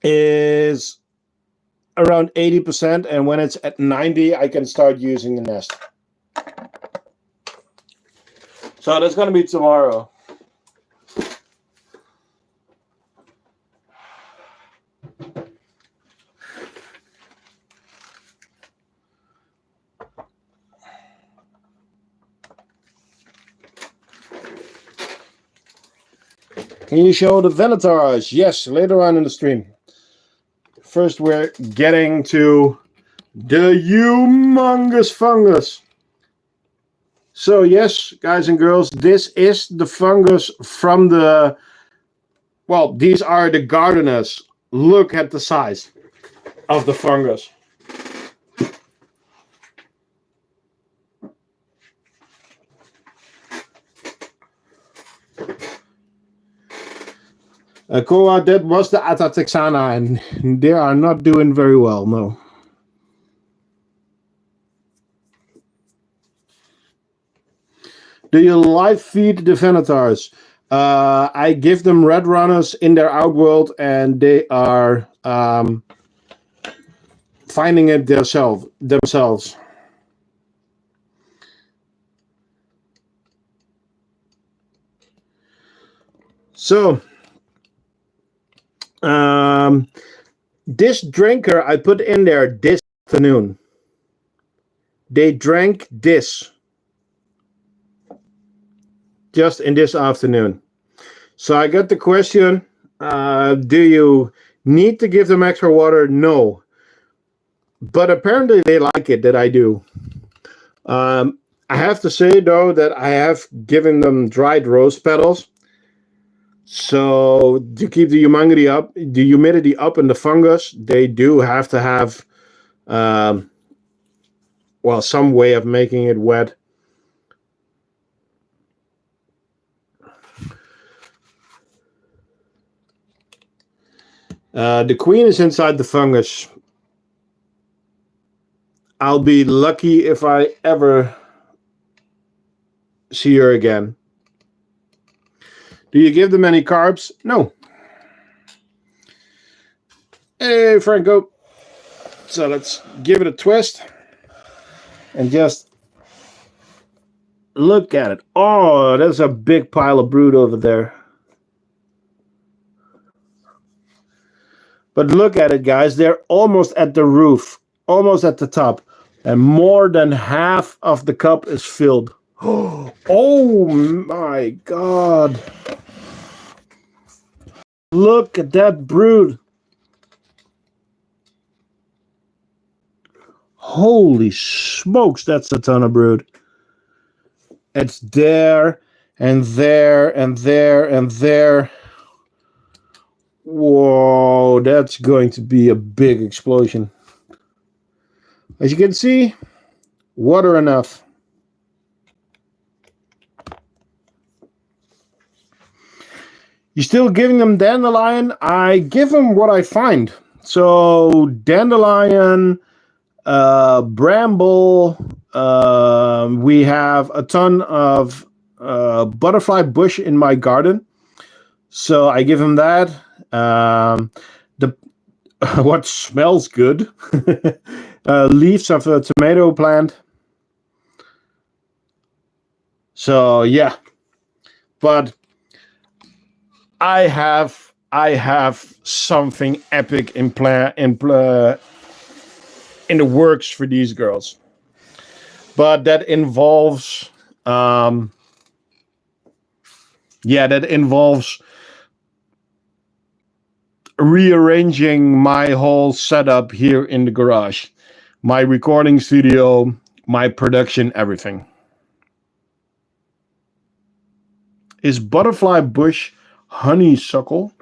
is around 80%. And when it's at 90, I can start using the nest. So that's going to be tomorrow. Can you show the Venatars? Yes, later on in the stream. First, we're getting to the humongous fungus. So yes, guys and girls, this is the fungus from the... Well, these are the gardeners. Look at the size of the fungus. Koa, that was the Atatexana, and they are not doing very well, no. Do you live feed the Venatars? I give them red runners in their outworld, and they are finding it themselves. So, this drinker I put in there this afternoon. They drank this just in this afternoon. So I got the question, do you need to give them extra water? No. But apparently they like it that I do. I have to say, though, that I have given them dried rose petals. So to keep the humidity up in the fungus, they do have to have, well, some way of making it wet. The queen is inside the fungus. I'll be lucky if I ever see her again. Do you give them any carbs? No. Hey, Franco. So let's give it a twist. And just look at it. Oh, there's a big pile of brood over there. But look at it, guys. They're almost at the roof. Almost at the top. And more than half of the cup is filled. Oh my God. Look at that brood. Holy smokes, that's a ton of brood. It's there and there and there and there. Whoa, that's going to be a big explosion. As you can see, Water enough. You still giving them dandelion? I give them what I find. So dandelion, bramble. We have a ton of butterfly bush in my garden, so I give him that. The what smells good, leaves of a tomato plant. So yeah, but I have something epic in the works for these girls, but that involves rearranging my whole setup here in the garage, my recording studio, my production, everything. Is butterfly bush honeysuckle?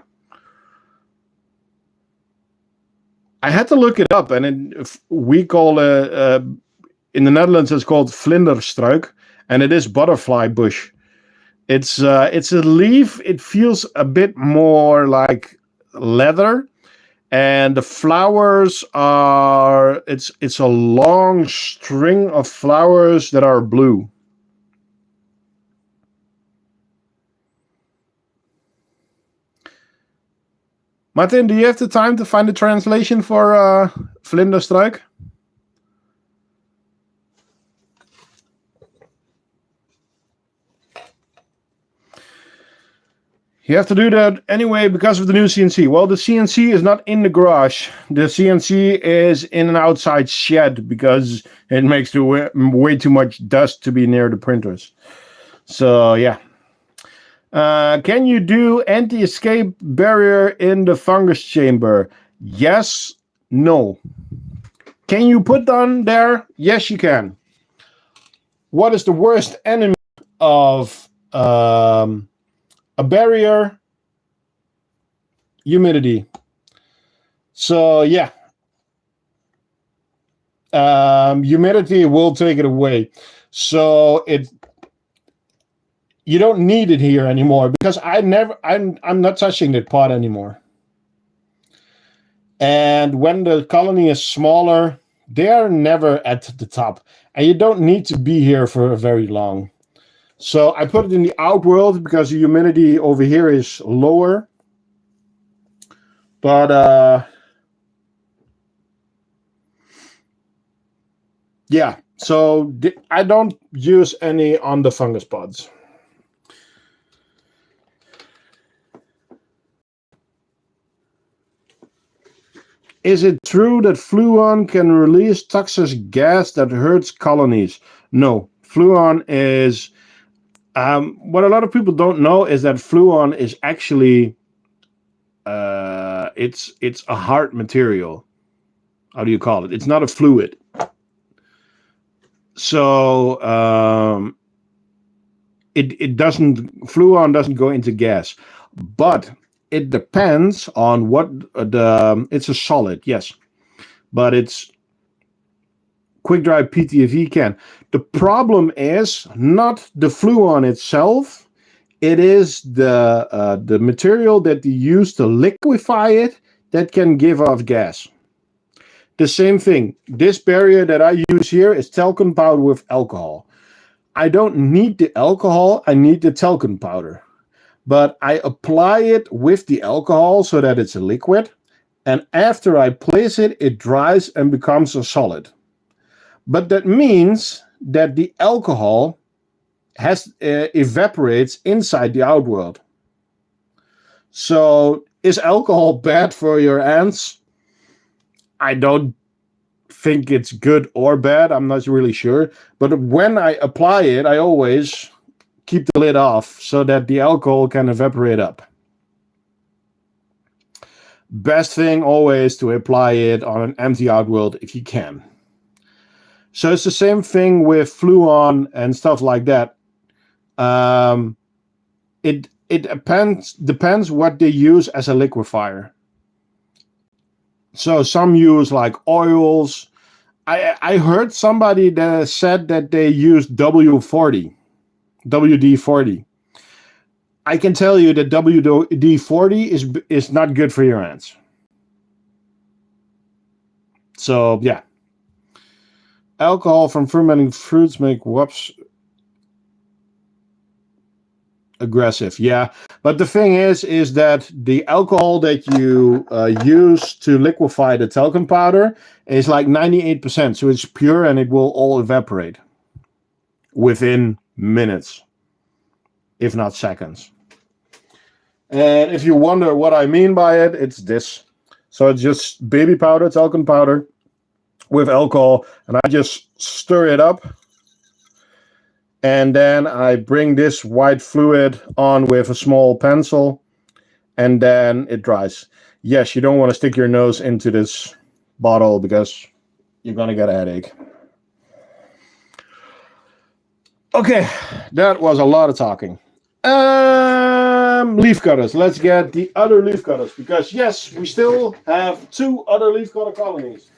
I had to look it up, and we call in the Netherlands it's called vlinderstruik, and it is butterfly bush. It's a leaf. It feels a bit more like leather, and the flowers are it's a long string of flowers that are blue. Martin, do you have the time to find the translation for vlinderstruik? You have to do that anyway because of the new CNC. Well, the CNC is not in the garage. The CNC is in an outside shed because it makes way too much dust to be near the printers. So, yeah. Can you do anti-escape barrier in the fungus chamber? Yes, no. Can you put on there? Yes, you can. What is the worst enemy of a barrier? Humidity. So yeah, humidity will take it away. So you don't need it here anymore because I'm not touching that pot anymore. And when the colony is smaller, they are never at the top, and you don't need to be here for very long. So I put it in the outworld because the humidity over here is lower. But yeah, so I don't use any on the fungus pods. Is it true that Fluon can release toxic gas that hurts colonies? No, Fluon is... what a lot of people don't know is that Fluon is actually... it's a hard material. How do you call it? It's not a fluid. So Fluon doesn't go into gas, but it depends on what it's a solid, yes, but it's quick dry PTFE can. The problem is not the Fluon itself. It is the material that you use to liquefy it that can give off gas. The same thing. This barrier that I use here is talcum powder with alcohol. I don't need the alcohol, I need the talcum powder. But I apply it with the alcohol so that it's a liquid. And after I place it, it dries and becomes a solid. But that means that the alcohol evaporates inside the outworld. So is alcohol bad for your ants? I don't think it's good or bad. I'm not really sure. But when I apply it, I always keep the lid off so that the alcohol can evaporate up. Best thing always to apply it on an empty outworld if you can. So it's the same thing with Fluon and stuff like that. It depends what they use as a liquefier. So some use like oils, I heard somebody that said that they used WD-40. I can tell you that WD-40 is not good for your ants. So yeah, alcohol from fermenting fruits make whoops aggressive. Yeah, but the thing is that the alcohol that you use to liquefy the talcum powder is like 98%, so it's pure and it will all evaporate within minutes, if not seconds. And if you wonder what I mean by it, it's this. So it's just baby powder, talcum powder with alcohol, and I just stir it up. And then I bring this white fluid on with a small pencil, and then it dries. Yes, you don't want to stick your nose into this bottle because you're going to get a headache. Okay, that was a lot of talking. Leaf cutters. Let's get the other leaf cutters because yes, we still have 2 other leaf cutter colonies.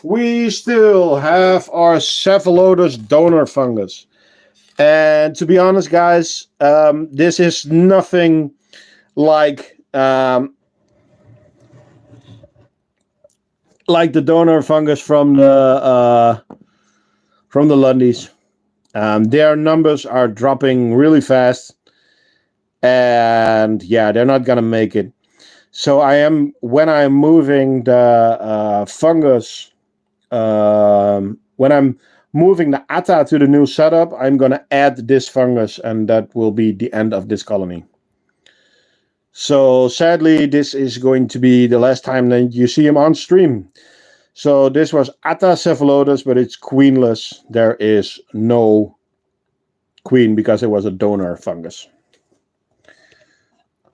We still have our Cephalotus donor fungus. And to be honest, guys, this is nothing like the donor fungus from the Lundies. Their numbers are dropping really fast, and yeah, they're not gonna make it. So when I'm moving the fungus, when I'm moving the atta to the new setup, I'm gonna add this fungus, and that will be the end of this colony. So sadly, this is going to be the last time that you see him on stream. So this was Atta Cephalotus, but it's queenless. There is no queen because it was a donor fungus.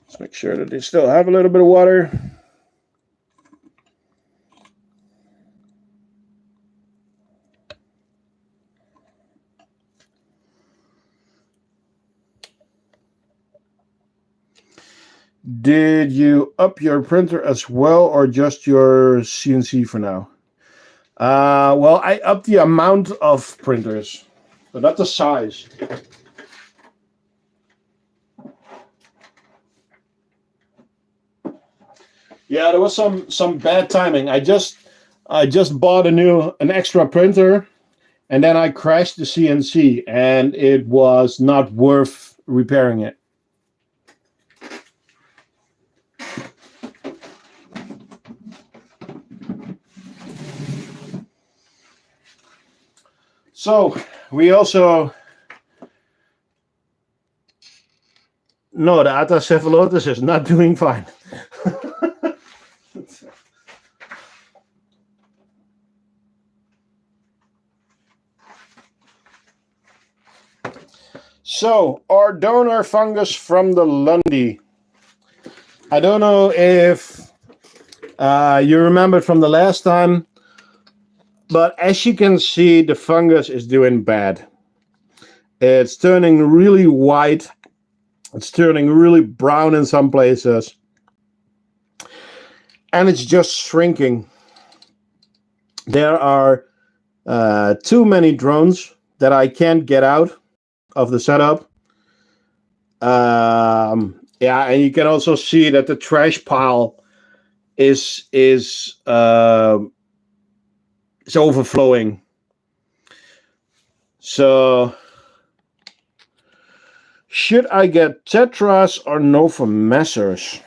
Let's make sure that they still have a little bit of water. Did you up your printer as well, or just your CNC for now? Well, I upped the amount of printers, but not the size. Yeah, there was some bad timing. I just bought an extra printer, and then I crashed the CNC, and it was not worth repairing it. So we also know the Atta Cephalotus is not doing fine. So our donor fungus from the Lundy. I don't know if you remember from the last time, but as you can see, the fungus is doing bad. It's turning really white. It's turning really brown in some places. And it's just shrinking. There are too many drones that I can't get out of the setup. Yeah, and you can also see that the trash pile is overflowing. So should I get Tetras or Nova Messors?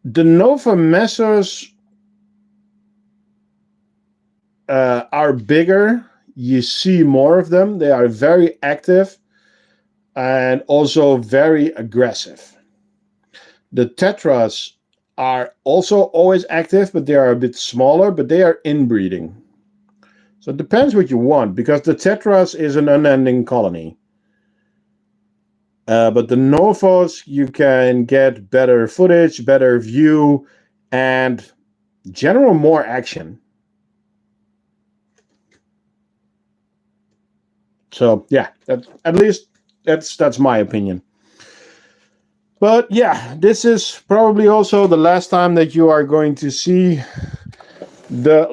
The Nova Messors are bigger. You see more of them. They are very active and also very aggressive. The Tetras are also always active, but they are a bit smaller, but they are inbreeding. So it depends what you want, because the Tetras is an unending colony. But the Novos, you can get better footage, better view, and general more action. So yeah, at least that's my opinion. But yeah, this is probably also the last time that you are going to see the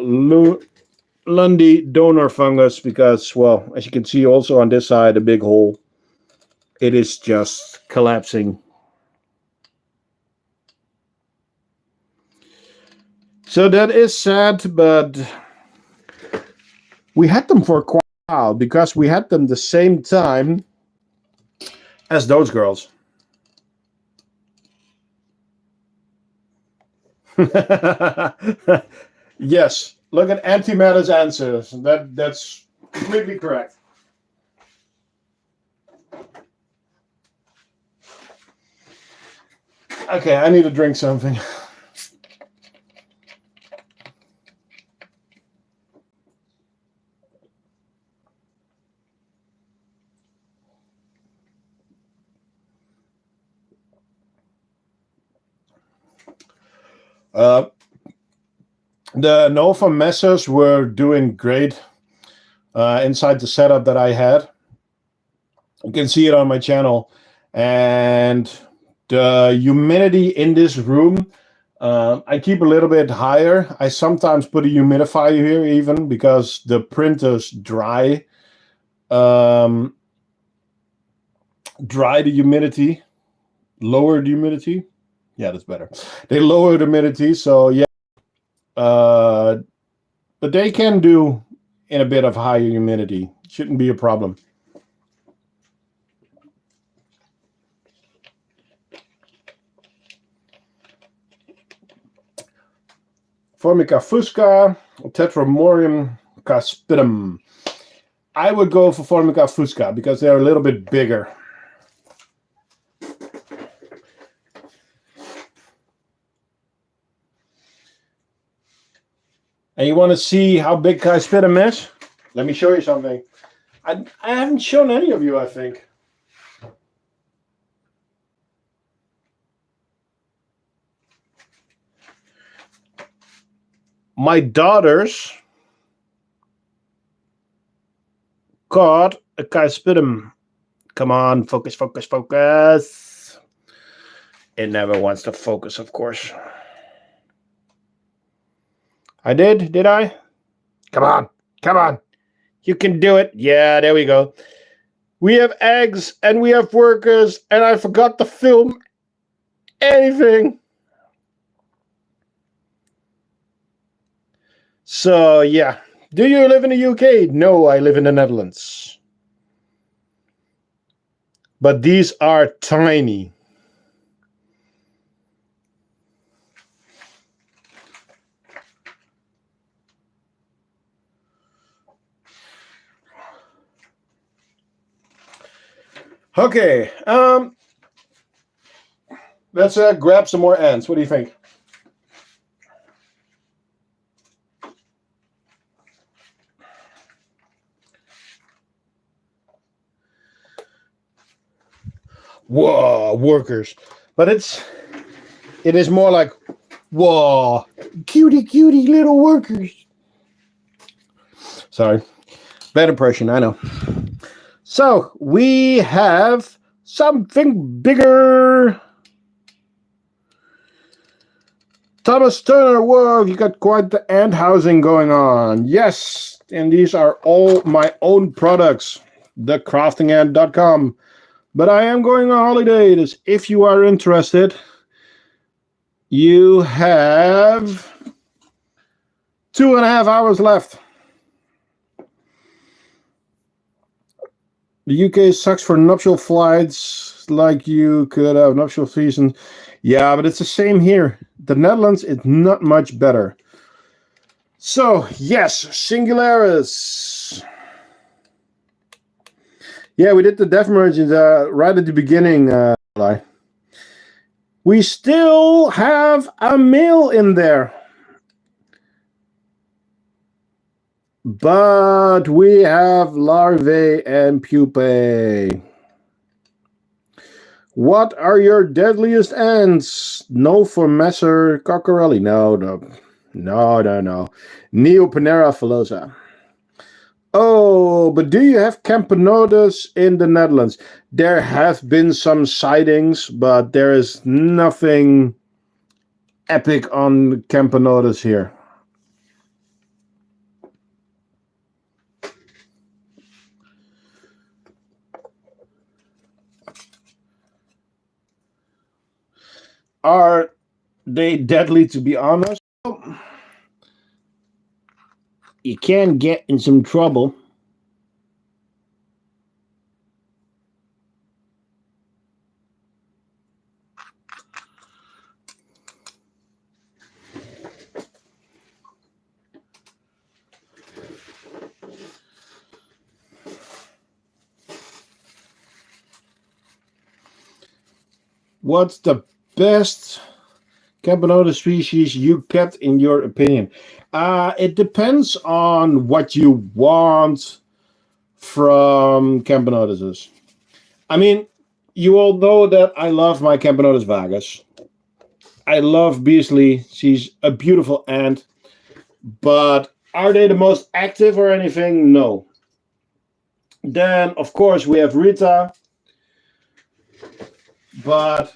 Lundy donor fungus because, well, as you can see also on this side, a big hole. It is just collapsing. So that is sad, but we had them for quite a while because we had them the same time as those girls. Yes, look at Antimatter's answers. That's completely correct. Okay, I need to drink something. The Nova Messors were doing great inside the setup that I had. You can see it on my channel. And the humidity in this room, I keep a little bit higher. I sometimes put a humidifier here even because the printers dry the humidity, lower the humidity. Yeah, that's better. They lower the humidity, so yeah. But they can do in a bit of higher humidity. Shouldn't be a problem. Formica fusca, Tetramorium caspidum. I would go for Formica fusca because they're a little bit bigger. And you want to see how big caspidum is? Let me show you something. I haven't shown any of you, I think. My daughters caught a caspidum. Come on, focus, focus, focus. It never wants to focus, of course. I did I? Come on, come on. You can do it. Yeah, there we go. We have eggs and we have workers, and I forgot to film anything. So, yeah. Do you live in the UK? No, I live in the Netherlands. But these are tiny. Okay, let's grab some more ants. What do you think? Whoa, workers. But it is more like, whoa, cutie, cutie little workers. Sorry, bad impression, I know. So, we have something bigger. Thomas Turner, whoa, you got quite the ant housing going on. Yes, and these are all my own products. thecraftingant.com. But I am going on holidays. If you are interested, you have 2.5 hours left. The UK sucks for nuptial flights, like you could have nuptial season. Yeah, but it's the same here. The Netherlands is not much better. So, yes, Singularis. Yeah, we did the death merges right at the beginning. We still have a male in there. But we have larvae and pupae. What are your deadliest ants? No for Messor Coccarelli. No. Neopanera filosa. Oh, but do you have Camponotus in the Netherlands? There have been some sightings, but there is nothing epic on Camponotus here. Are they deadly, to be honest? You can get in some trouble. What's the best Camponotus species you kept, in your opinion? It depends on what you want from Camponotuses. I mean, you all know that I love my Camponotus vagus. I love Beasley. She's a beautiful ant. But are they the most active or anything? No. Then, of course, we have Rita. But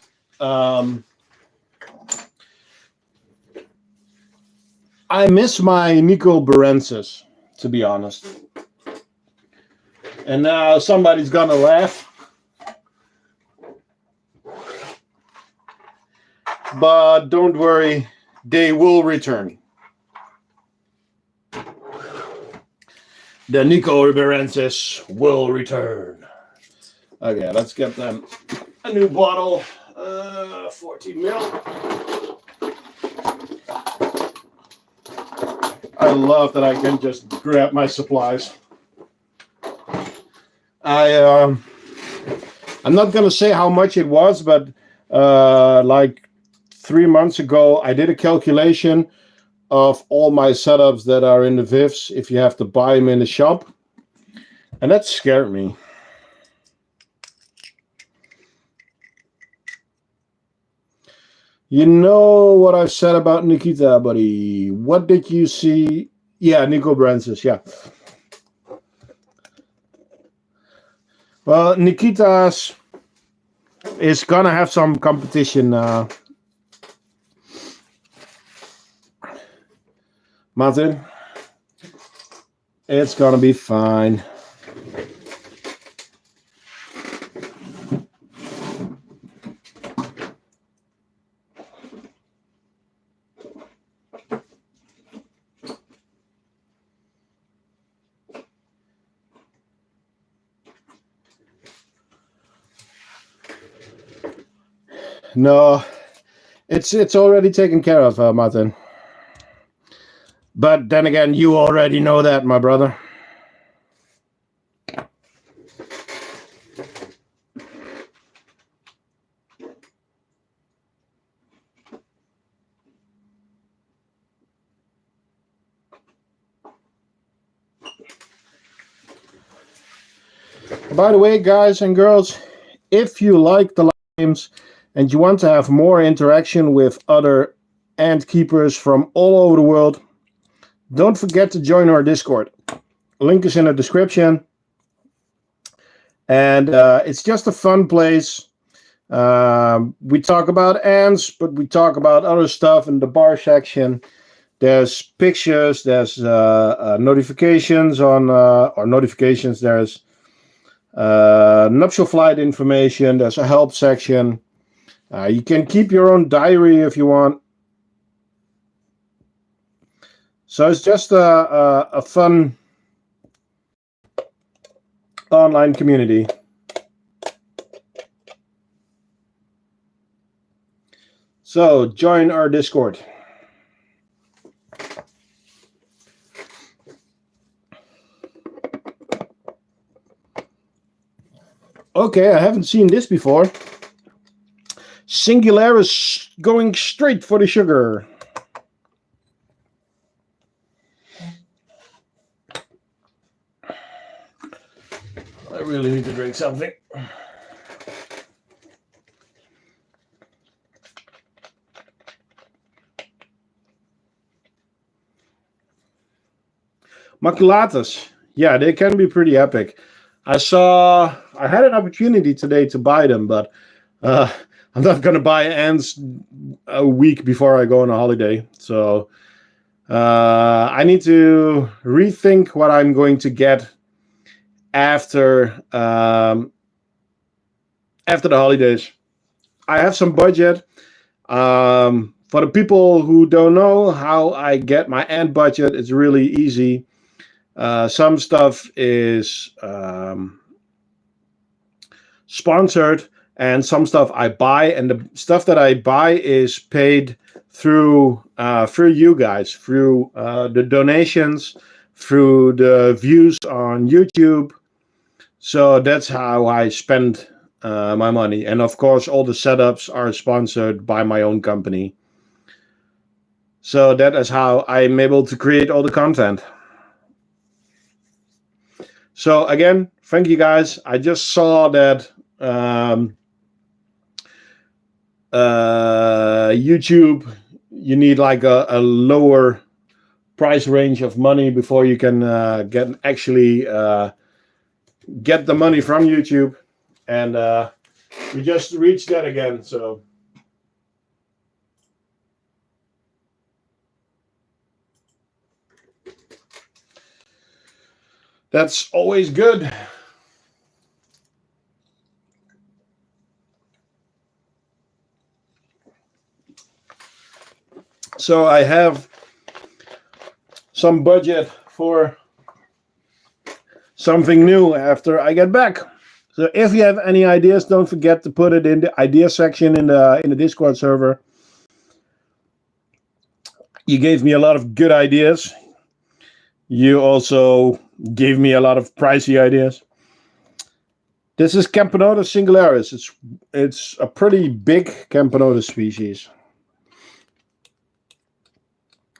I miss my Nicobarensis, to be honest. And now somebody's gonna laugh. But don't worry, they will return. The Nicobarensis will return. Okay, let's get them a new bottle. 14 mil. I love that I can just grab my supplies. I'm not gonna say how much it was, but like 3 months ago, I did a calculation of all my setups that are in the VIFs if you have to buy them in the shop, and that scared me. You know what I've said about Nikita, buddy. What did you see? Yeah, Nico Brancis, yeah. Well, Nikita's is gonna have some competition. Martin, it's gonna be fine. No, it's already taken care of, Martin. But then again, you already know that, my brother. By the way, guys and girls, if you like the games and you want to have more interaction with other ant keepers from all over the world, don't forget to join our Discord. Link is in the description. And it's just a fun place. We talk about ants, but we talk about other stuff in the bar section. There's pictures, there's notifications on, or notifications, there's nuptial flight information, there's a help section. You can keep your own diary if you want. So it's just a fun online community. So join our Discord. Okay, I haven't seen this before. Singularis going straight for the sugar. I really need to drink something. Maculatus. Yeah, they can be pretty epic. I had an opportunity today to buy them, but uh, I'm not going to buy ants a week before I go on a holiday. So I need to rethink what I'm going to get after after the holidays. I have some budget. For the people who don't know how I get my ant budget, it's really easy. Some stuff is sponsored, and some stuff I buy, and the stuff that I buy is paid through you guys, through the donations, through the views on YouTube. So that's how I spend my money. And of course, all the setups are sponsored by my own company. So that is how I'm able to create all the content. So again, thank you guys. I just saw that YouTube, you need like a lower price range of money before you can get the money from YouTube. And we just reached that again. So that's always good. So I have some budget for something new after I get back. So if you have any ideas, don't forget to put it in the idea section in the Discord server. You gave me a lot of good ideas. You also gave me a lot of pricey ideas. This is Camponotus singularis. It's a pretty big Camponotus species.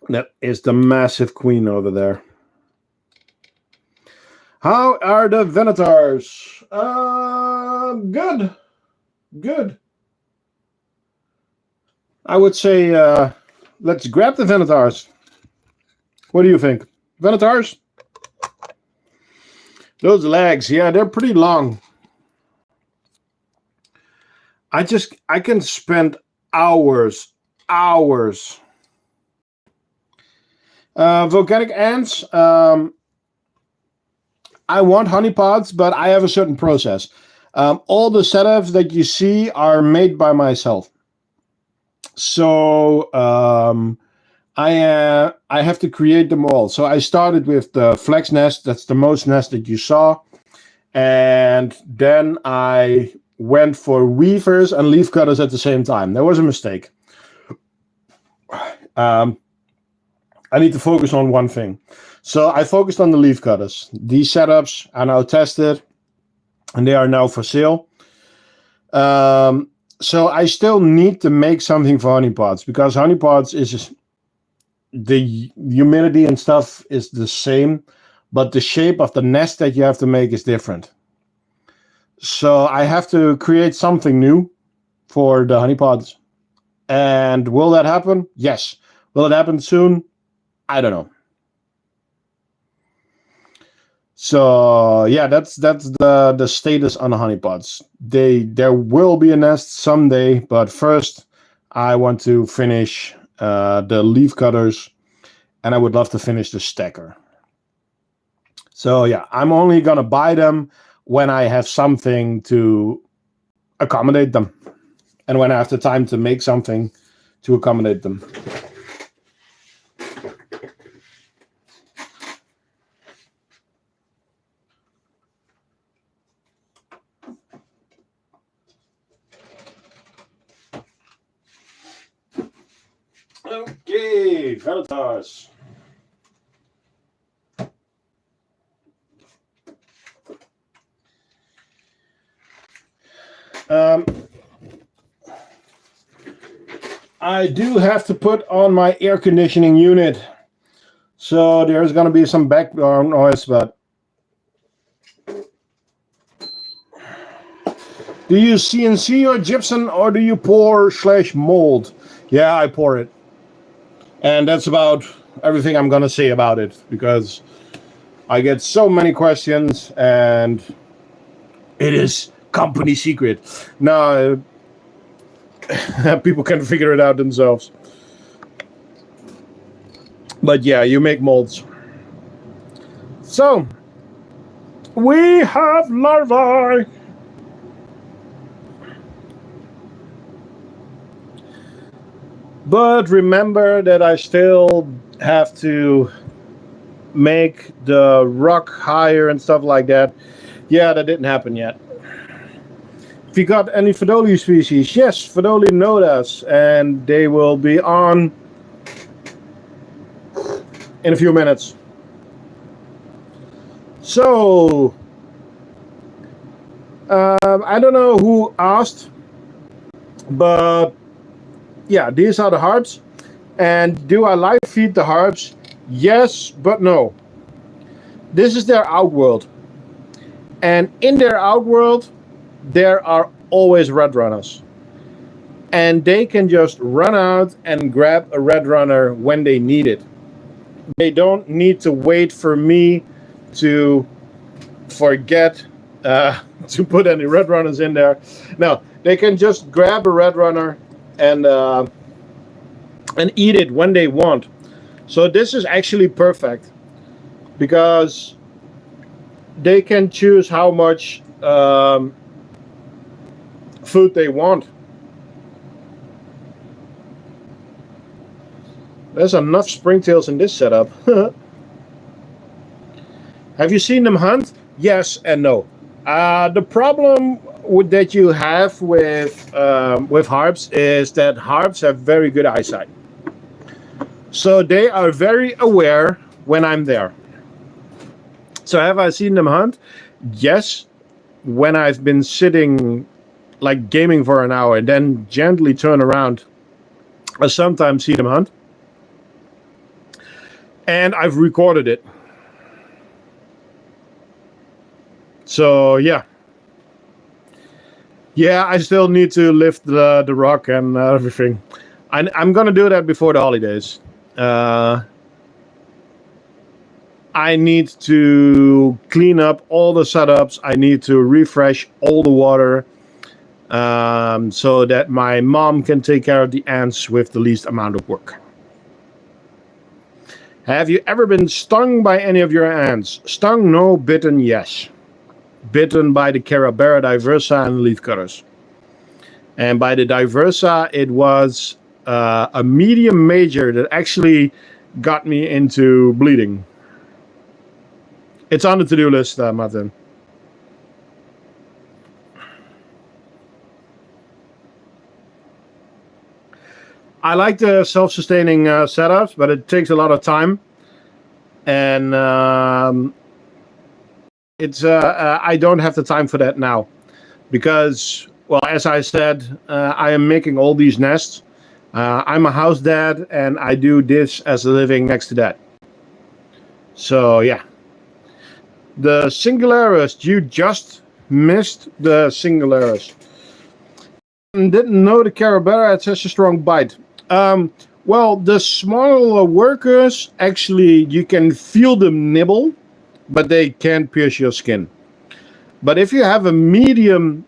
That is the massive queen over there. How are the Venatars? Good. I would say let's grab the Venatars. What do you think? Venatars? Those legs, yeah, they're pretty long. I can spend hours. Volcanic ants. I want honeypots, but I have a certain process. All the setups that you see are made by myself. So I have to create them all. So I started with the flex nest. That's the most nest that you saw. And then I went for weavers and leaf cutters at the same time. There was a mistake. I need to focus on one thing. So I focused on the leaf cutters. These setups are now tested and they are now for sale. So I still need to make something for honeypots, because honeypots is the humidity and stuff is the same, but the shape of the nest that you have to make is different. So I have to create something new for the honeypots. And will that happen? Yes. Will it happen soon? I don't know. So yeah, that's the status on the honeypots. There will be a nest someday, but first I want to finish the leaf cutters, and I would love to finish the stacker. So yeah, I'm only gonna buy them when I have something to accommodate them, and when I have the time to make something to accommodate them. Okay, Venatars. I do have to put on my air conditioning unit, so there's going to be some background noise, but do you CNC your gypsum, or do you pour/mold? Yeah, I pour it. And that's about everything I'm going to say about it, because I get so many questions, and it is company secret. No, people can figure it out themselves. But yeah, you make molds. So, we have larvae. But remember that I still have to make the rock higher and stuff like that. Yeah, that didn't happen yet. If you got any Fidolei species, yes, Fidolei nodas, and they will be on in a few minutes. So, I don't know who asked, but yeah, these are the harps. And do I live feed the harps? Yes, but no. This is their outworld. And in their outworld, there are always red runners. And they can just run out and grab a red runner when they need it. They don't need to wait for me to forget to put any red runners in there. No, they can just grab a red runner and eat it when they want. So this is actually perfect because they can choose how much food they want. There's enough springtails in this setup. Have you seen them hunt? Yes and no. The problem that you have with harps is that harps have very good eyesight. So they are very aware when I'm there. So have I seen them hunt? Yes, when I've been sitting like gaming for an hour and then gently turn around, I sometimes see them hunt. And I've recorded it. So yeah. Yeah, I still need to lift the rock and everything. I'm going to do that before the holidays. I need to clean up all the setups. I need to refresh all the water so that my mom can take care of the ants with the least amount of work. Have you ever been stung by any of your ants? Stung, no. Bitten, yes. Bitten by the Carabera diversa and leafcutters. And by the diversa, it was a medium major that actually got me into bleeding. It's on the to-do list, Martin. I like the self-sustaining setups, but it takes a lot of time. And I don't have the time for that now. Because, well, as I said, I am making all these nests. I'm a house dad, and I do this as a living next to that. So, yeah. The Singularis, you just missed the Singularis. Didn't know the Carabera had such a strong bite. Well, the smaller workers, actually, you can feel them nibble, but they can't pierce your skin. But if you have a medium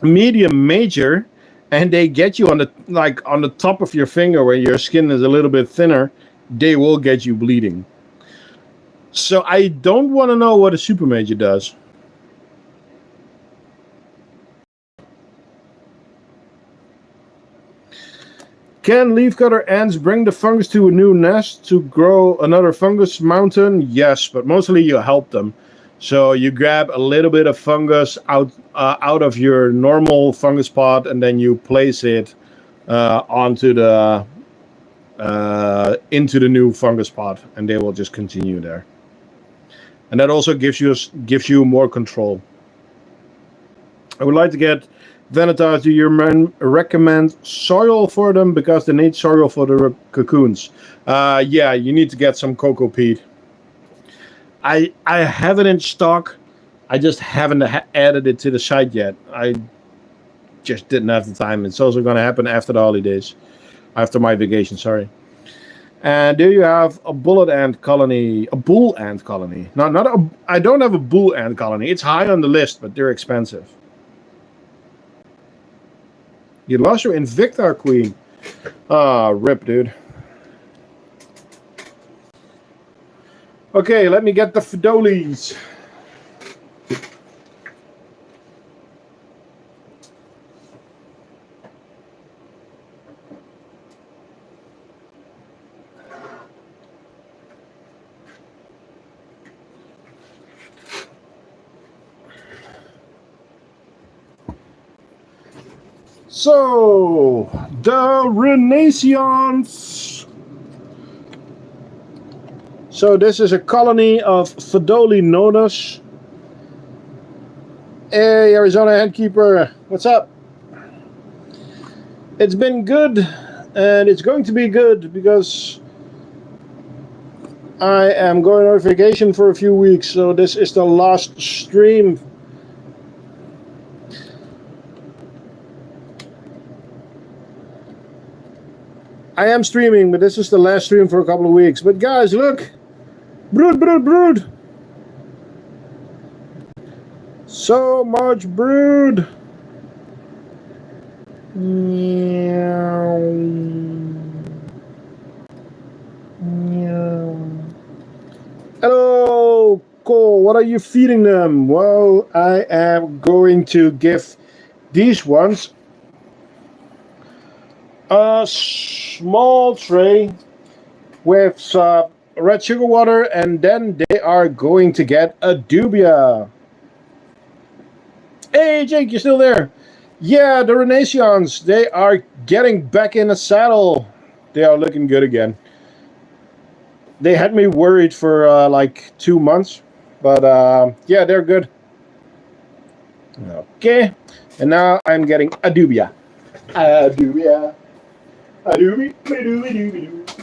major, and they get you on the top of your finger where your skin is a little bit thinner, they will get you bleeding. So I don't want to know what a super major does. Can leafcutter ants bring the fungus to a new nest to grow another fungus mountain? Yes, but mostly you help them. So you grab a little bit of fungus out of your normal fungus pot, and then you place it onto the into the new fungus pot, and they will just continue there. And that also gives you more control. I would like to get Venatars. Do you recommend soil for them because they need soil for the cocoons? Yeah, you need to get some cocoa peat. I have it in stock. I just haven't added it to the site yet. I just didn't have the time. It's also going to happen after the holidays, after my vacation. Sorry. And do you have a bullet ant colony? A bull ant colony? Not a. I don't have a bull ant colony. It's high on the list, but they're expensive. You lost your Invicta queen. Ah, rip, dude. Okay, let me get the Fidoleis. So, the Renaissance. So this is a colony of Fidolei nodus. Hey, Arizona Handkeeper, what's up? It's been good, and it's going to be good because I am going on vacation for a few weeks, so this is the last stream. I am streaming, but this is the last stream for a couple of weeks. But guys, look! Brood, brood, brood! So much brood! Meow. Meow. Hello, Cole. What are you feeding them? Well, I am going to give these ones a small tray with some red sugar water, and then they are going to get a dubia. Hey, Jake, you're still there? Yeah, the Renaissance, they are getting back in the saddle. They are looking good again. They had me worried for like 2 months, but yeah, they're good. Okay, and now I'm getting a dubia. A dubia. A doobie, a doobie, doobie, doobie.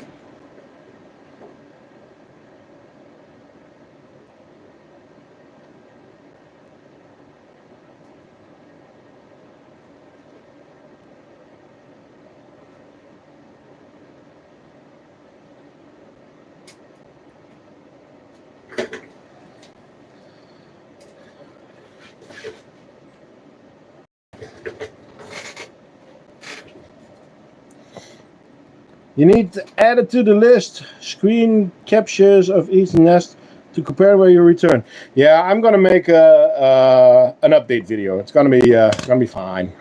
You need to add it to the list. Screen captures of each nest to compare where you return. Yeah, I'm gonna make an update video. It's gonna be fine.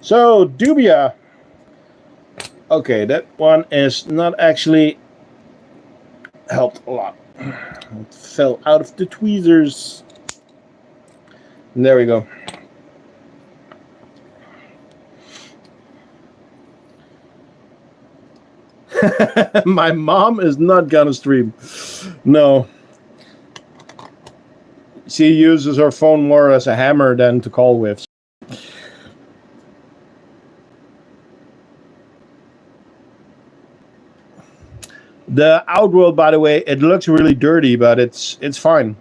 So dubia. Okay, that one is not actually helped a lot. It fell out of the tweezers. And there we go. My mom is not gonna stream. No. She uses her phone more as a hammer than to call with. The Outworld, by the way, it looks really dirty, but it's fine.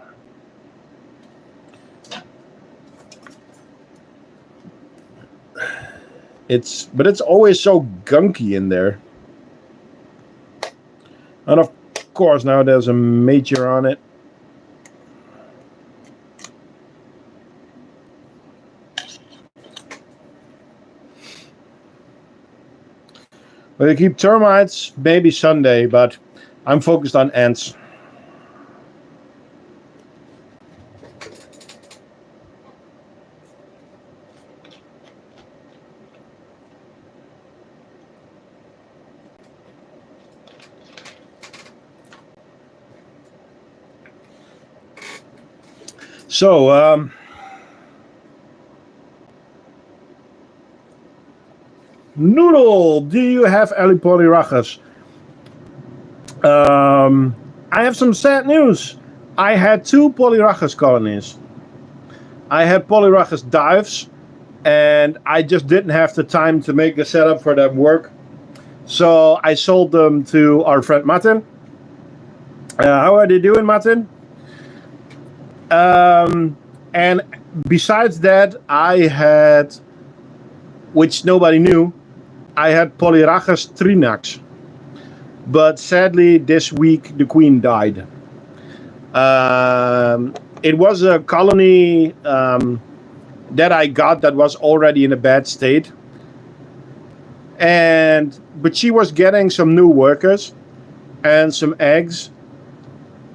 But it's always so gunky in there. And of course, now there's a Major on it. Well, you keep termites, maybe Sunday, but I'm focused on ants. So, Noodle, do you have any polyrachas? I have some sad news. I had 2 polyrachas colonies. I had polyrachas dives, and I just didn't have the time to make the setup for them work. So I sold them to our friend Martin. How are they doing, Martin? And besides that, I had, which nobody knew, I had Polyrachus trinax. But sadly, this week the queen died. It was a colony that I got that was already in a bad state. But she was getting some new workers and some eggs.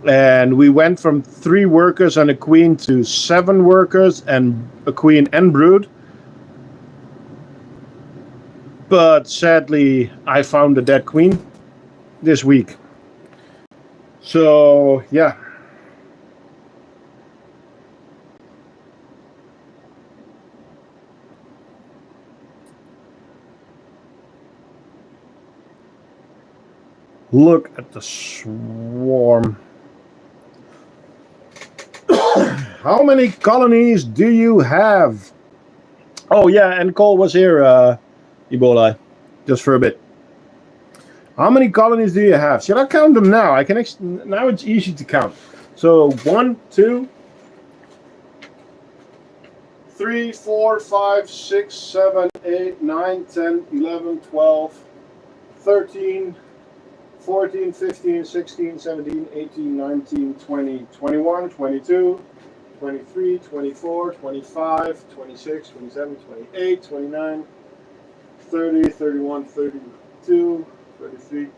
And we went from 3 workers and a queen to 7 workers and a queen and brood. But sadly, I found a dead queen this week. So, yeah. Look at the swarm. How many colonies do you have? Oh, yeah, and Cole was here, Ebola, just for a bit. How many colonies do you have? Should I count them now? Now it's easy to count. So 1, 2, 3, 4, 5, 6, 7, 8, 9, 10, 11, 12, 13, 14, 15, 16, 17, 18, 19, 20, 21, 22, 23, 24, 25, 26, 27, 28, 29, 30, 31, 32, 33.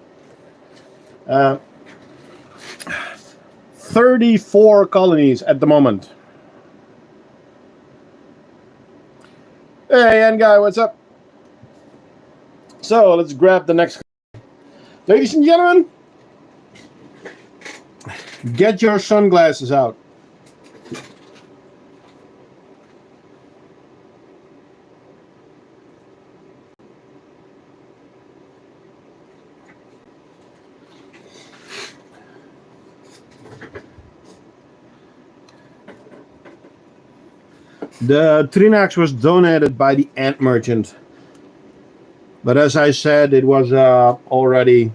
34 colonies at the moment. Hey, N guy, what's up? So let's grab the next. Ladies and gentlemen, get your sunglasses out. The Trinax was donated by the ant merchant. But as I said, it was already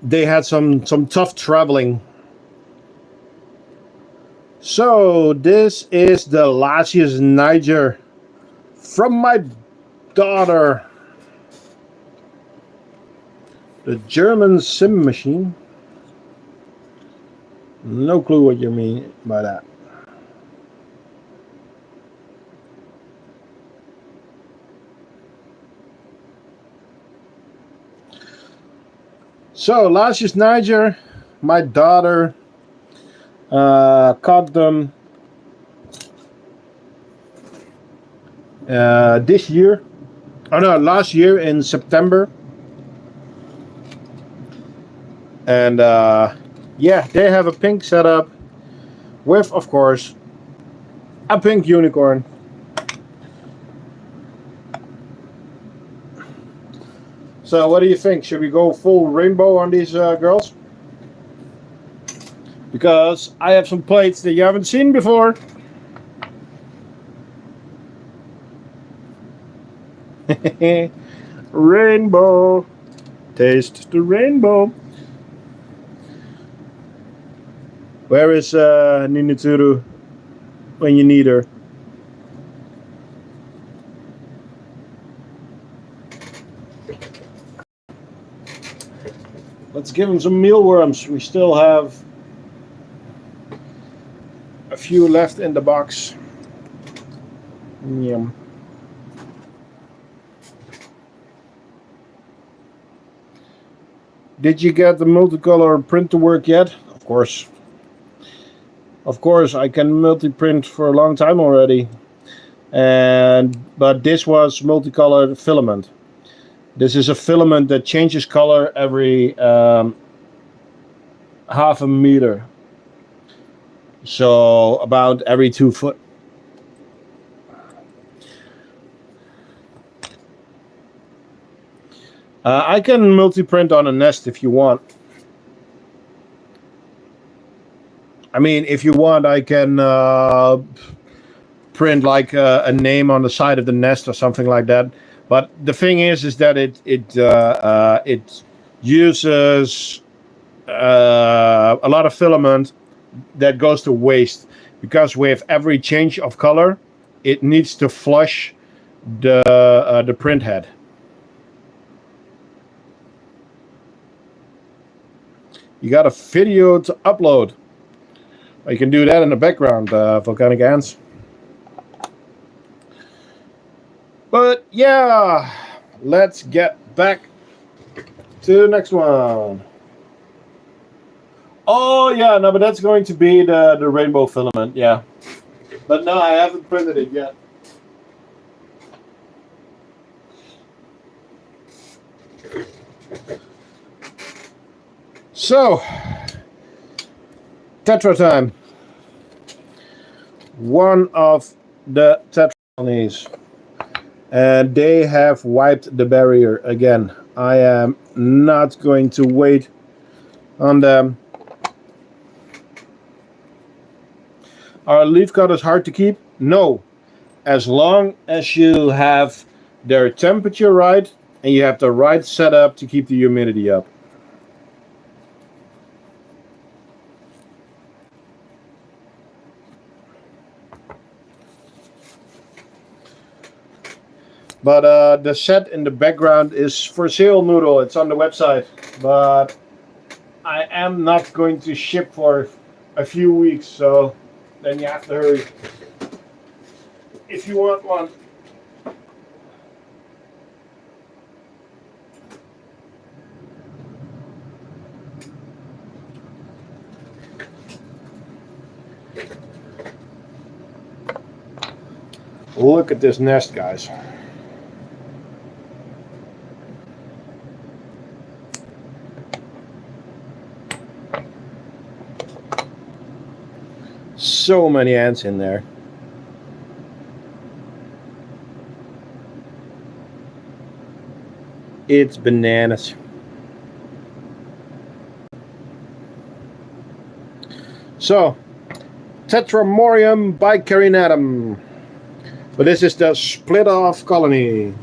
they had some tough traveling. So this is the Lassiius Niger from my daughter, the German sim machine. No clue what you mean by that. So Lassiius Niger, my daughter, caught them this year. Oh no, last year in September. And yeah, they have a pink setup with, of course, a pink unicorn. So what do you think? Should we go full rainbow on these girls? Because I have some plates that you haven't seen before. Rainbow. Taste the rainbow. Where is Ninitsuru when you need her? Let's give him some mealworms. We still have a few left in the box. Yum. Did you get the multicolor print to work yet? Of course. Of course, I can multi-print for a long time already. But this was multicolored filament. This is a filament that changes color every half a meter. So about every 2 foot. I can multi-print on a nest if you want. I mean, if you want, I can print like a name on the side of the nest or something like that. But the thing is that it uses a lot of filament that goes to waste, because with every change of color, it needs to flush the print head. You got a video to upload. You can do that in the background, volcanic ants. But yeah, let's get back to the next one. Oh yeah, no, but that's going to be the rainbow filament, yeah. But no, I haven't printed it yet. So, Tetra time. One of the Tetra colonies. And they have wiped the barrier again. I am not going to wait on them. Are leaf cutters hard to keep? No. As long as you have their temperature right and you have the right setup to keep the humidity up. But the set in the background is for sale, Noodle. It's on the website. But I am not going to ship for a few weeks, so then you have to hurry if you want one. Look at this nest, guys. So many ants in there. It's bananas. So, Tetramorium by karinam. But this is the split off colony.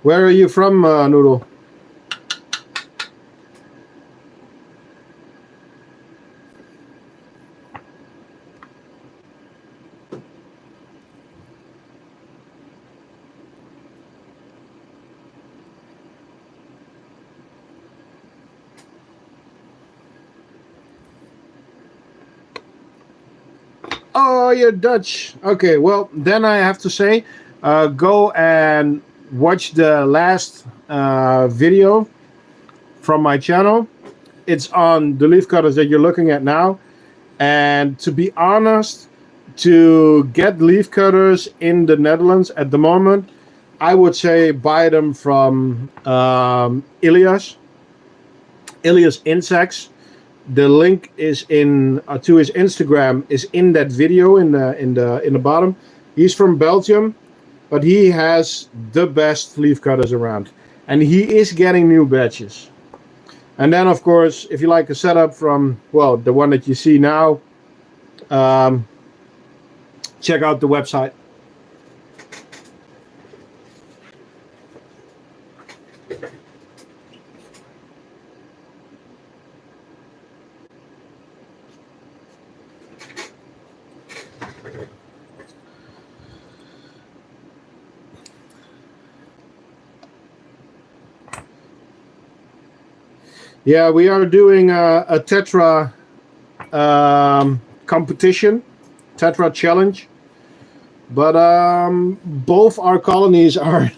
Where are you from, Noodle? Oh, you're Dutch. Okay, well, then I have to say, go and watch the last video from my channel. It's on the leaf cutters that you're looking at now. And to be honest, to get leaf cutters in the Netherlands at the moment, I would say buy them from Ilias Insects. The link is in to his Instagram is in that video in the bottom. He's from Belgium, but he has the best leaf cutters around, and he is getting new batches. And then, of course, if you like a setup from, well, the one that you see now, check out the website. Yeah, we are doing a Tetra competition, Tetra challenge. But both our colonies are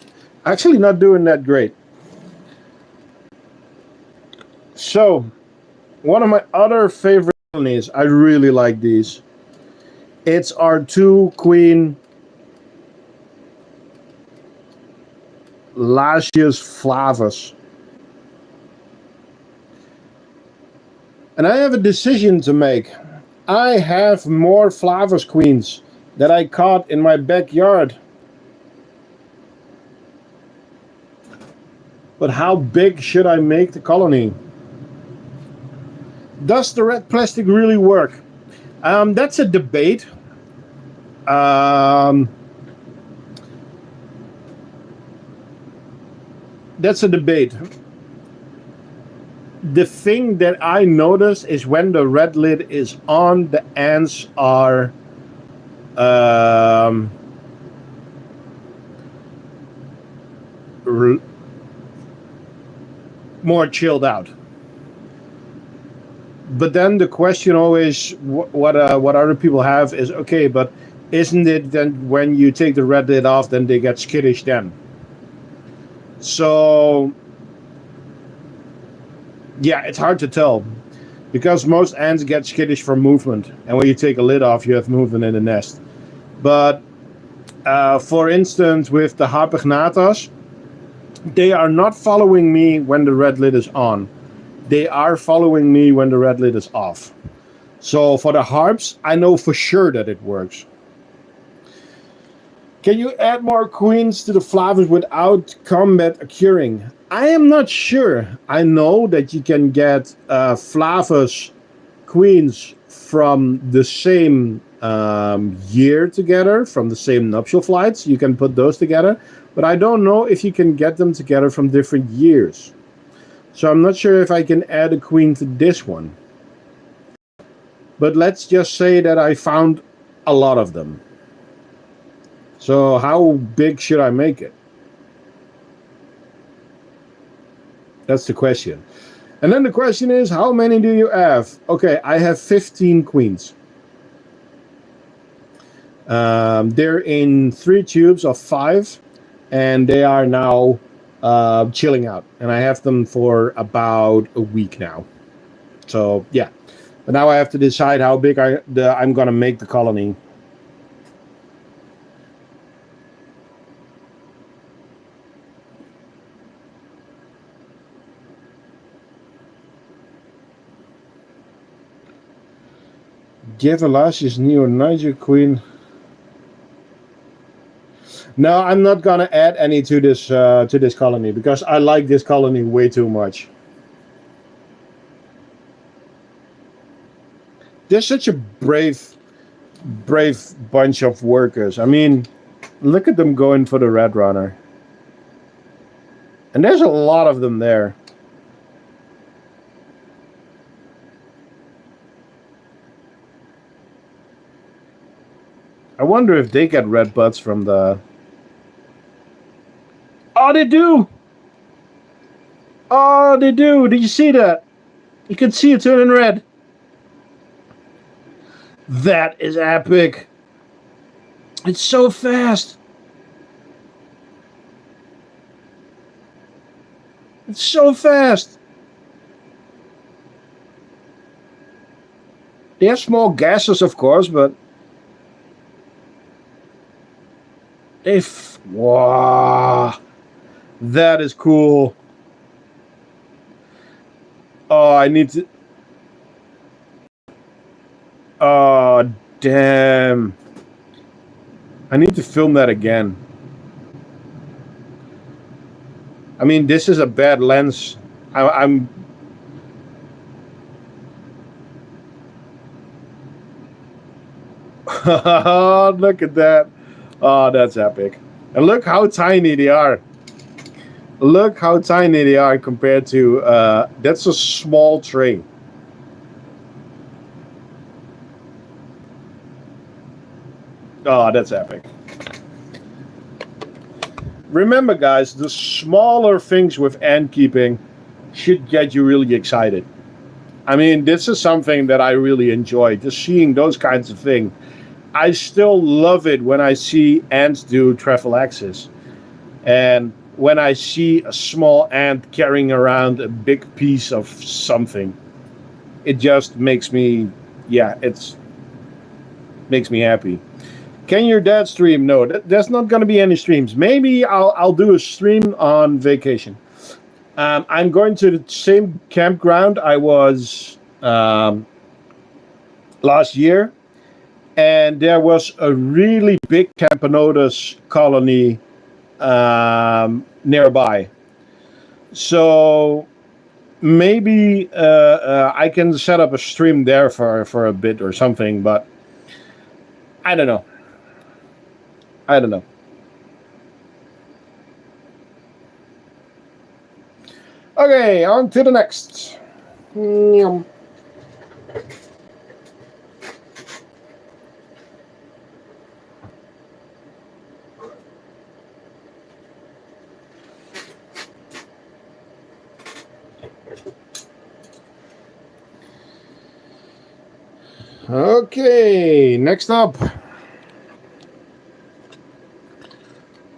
actually not doing that great. So, one of my other favorite colonies, I really like these. It's our 2 queen Lassius flavus. And I have a decision to make. I have more flavus queens that I caught in my backyard. But how big should I make the colony? Does the red plastic really work? That's a debate. That's a debate. The thing that I notice is when the red lid is on, the ants are more chilled out. But then the question always, what other people have is, okay, but isn't it then when you take the red lid off, then they get skittish then? So, yeah, it's hard to tell. Because most ants get skittish from movement. And when you take a lid off, you have movement in the nest. But, for instance, with the Harpegnathus, they are not following me when the red lid is on. They are following me when the red lid is off. So for the harps, I know for sure that it works. Can you add more queens to the flavus without combat occurring? I am not sure. I know that you can get flavus queens from the same year together, from the same nuptial flights. You can put those together. But I don't know if you can get them together from different years. So I'm not sure if I can add a queen to this one. But let's just say that I found a lot of them. So how big should I make it? That's the question. And then the question is, how many do you have? Okay, I have 15 queens. They're in 3 tubes of 5. And they are now chilling out. And I have them for about a week now. So, yeah. But now I have to decide how big I'm going to make the colony. Give a Lassiius Niger queen. No, I'm not gonna add any to this colony because I like this colony way too much. They're such a brave bunch of workers. I mean, look at them going for the red runner, and there's a lot of them there. I wonder if they get red butts from the. Oh, they do! Oh, they do! Did you see that? You can see it turning red. That is epic. It's so fast. It's so fast. They have small gases, of course, but wow. That is cool. Oh, I need to. Oh, damn. I need to film that again. I mean, this is a bad lens. I'm. Look at that. Oh, that's epic. And look how tiny they are. Look how tiny they are compared to, that's a small tray. Oh, that's epic. Remember, guys, the smaller things with ant keeping should get you really excited. I mean, this is something that I really enjoy, just seeing those kinds of things. I still love it when I see ants do trophallaxis. And when I see a small ant carrying around a big piece of something, it just makes me, makes me happy. Can your dad stream? No, there's not going to be any streams. Maybe I'll do a stream on vacation. I'm going to the same campground I was last year, and there was a really big Camponotus colony nearby. So maybe I can set up a stream there for a bit or something, but I don't know. I don't know. Okay, on to the next. Okay, next up.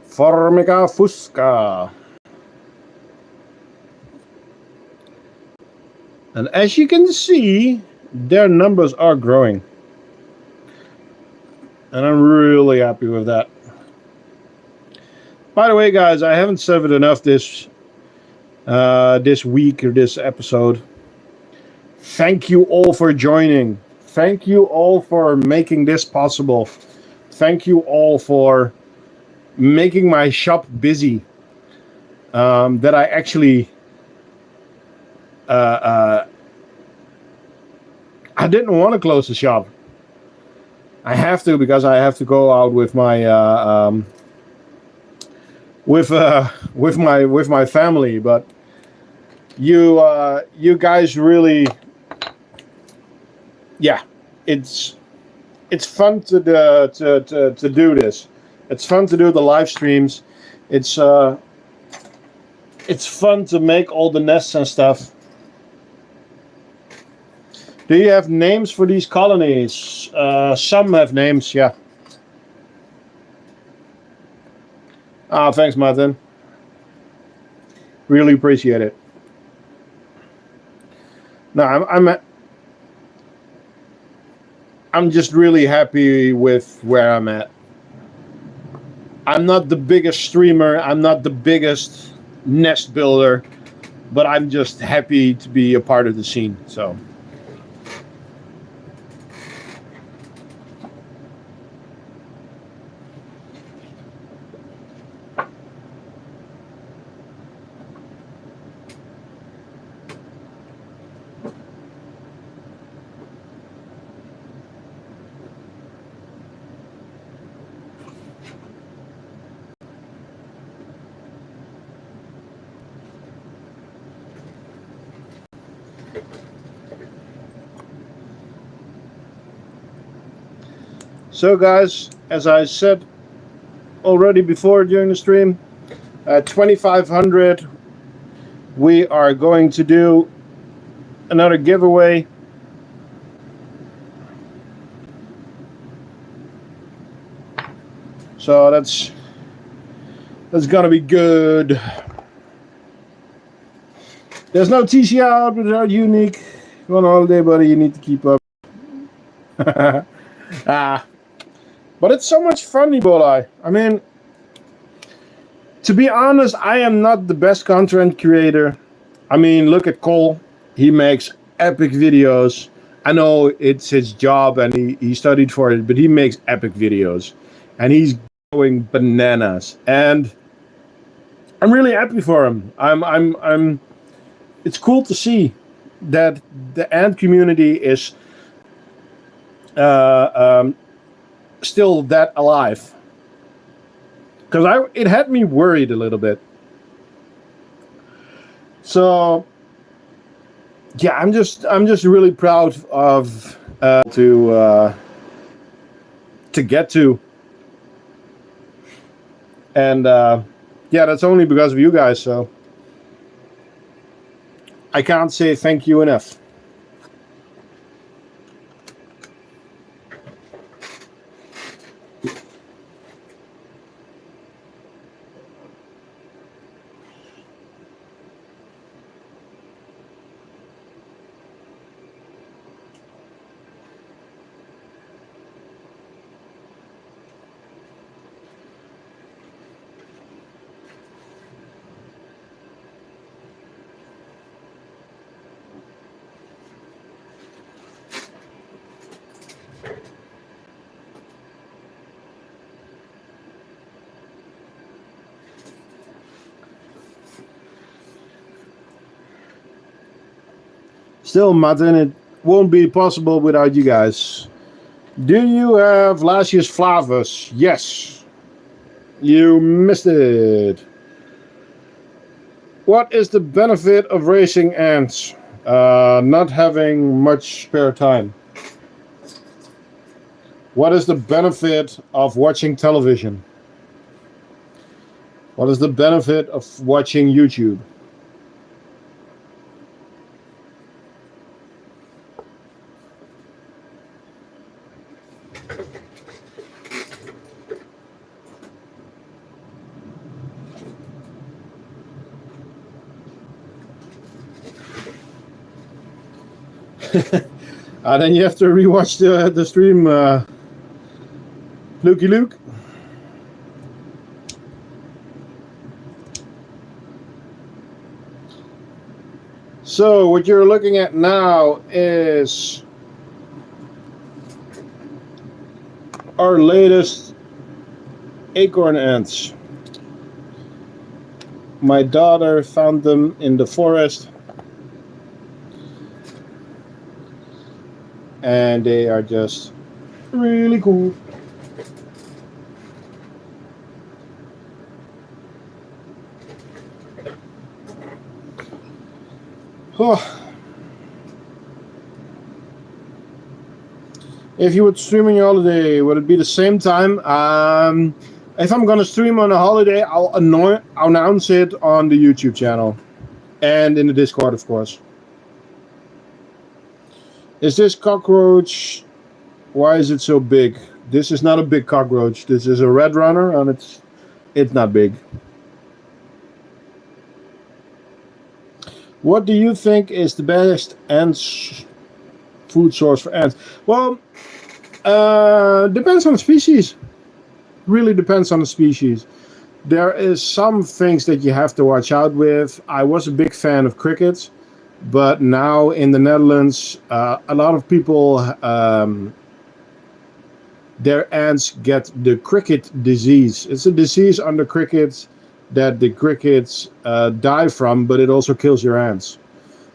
Formica fusca. And as you can see, their numbers are growing. And I'm really happy with that. By the way, guys, I haven't said it enough this week or this episode. Thank you all for joining. Thank you all for making this possible. Thank you all for making my shop busy. That I actually I didn't want to close the shop. I have to because I have to go out with my with my family. But you guys really, yeah, it's fun to do this. It's fun to do the live streams. It's fun to make all the nests and stuff. Do you have names for these colonies? Some have names, yeah. Ah, thanks, Martin. Really appreciate it. No, I'm just really happy with where I'm at. I'm not the biggest streamer. I'm not the biggest nest builder, but I'm just happy to be a part of the scene. So. So guys, as I said already before during the stream, 2,500, we are going to do another giveaway. So that's gonna be good. There's no TC out without unique. Go on holiday, buddy. You need to keep up. But it's so much fun, Fidolei. I mean, to be honest, I am not the best content creator. I mean, look at Cole. He makes epic videos. I know it's his job and he studied for it, but he makes epic videos. And he's going bananas. And I'm really happy for him. It's cool to see that the ant community is still that alive, because it had me worried a little bit. So yeah, I'm just really proud of to get to, and yeah, that's only because of you guys. So I can't say thank you enough. still, Martin, it won't be possible without you guys. Do you have Lassius flavus? Yes. You missed it. What is the benefit of raising ants? Not having much spare time. What is the benefit of watching television? What is the benefit of watching YouTube? Then you have to rewatch the stream, Lukey Luke. So what you're looking at now is our latest acorn ants. My daughter found them in the forest. And they are just really cool. Oh. If you would stream on your holiday, would it be the same time? If I'm gonna stream on a holiday, I'll announce it on the YouTube channel and in the Discord, of course. Is this cockroach? Why is it so big? This is not a big cockroach. This is a red runner, and it's not big. What do you think is the best ants food source for ants? Well, depends on the species. Really depends on the species. There is some things that you have to watch out with. I was a big fan of crickets. But now in the Netherlands, a lot of people, their ants get the cricket disease. It's a disease under crickets that the crickets die from, but it also kills your ants.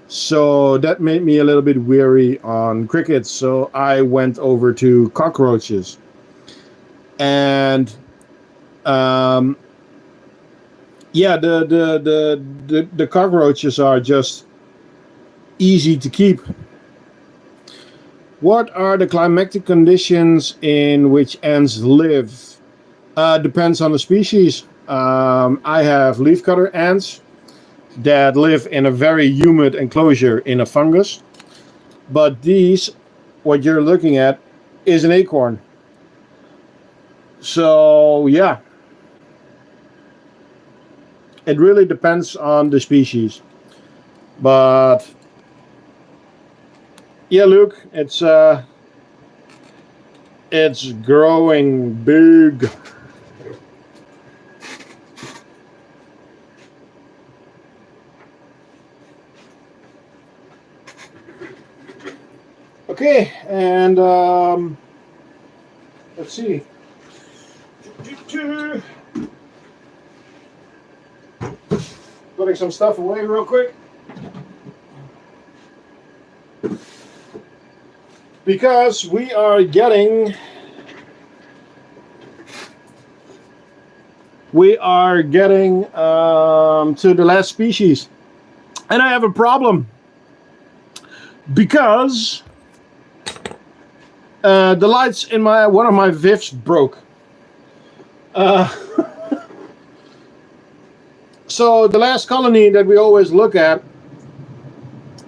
So that made me a little bit weary on crickets. So I went over to cockroaches. And yeah, the cockroaches are just easy to keep. What are the climatic conditions in which ants live? Depends on the species. I have leafcutter ants that live in a very humid enclosure in a fungus. But these, what you're looking at, is an acorn. So yeah, it really depends on the species. But yeah, Luke, it's growing big. Okay, and let's see. Putting some stuff away real quick. Because we are getting to the last species, and I have a problem because the lights in one of my VIFs broke. So the last colony that we always look at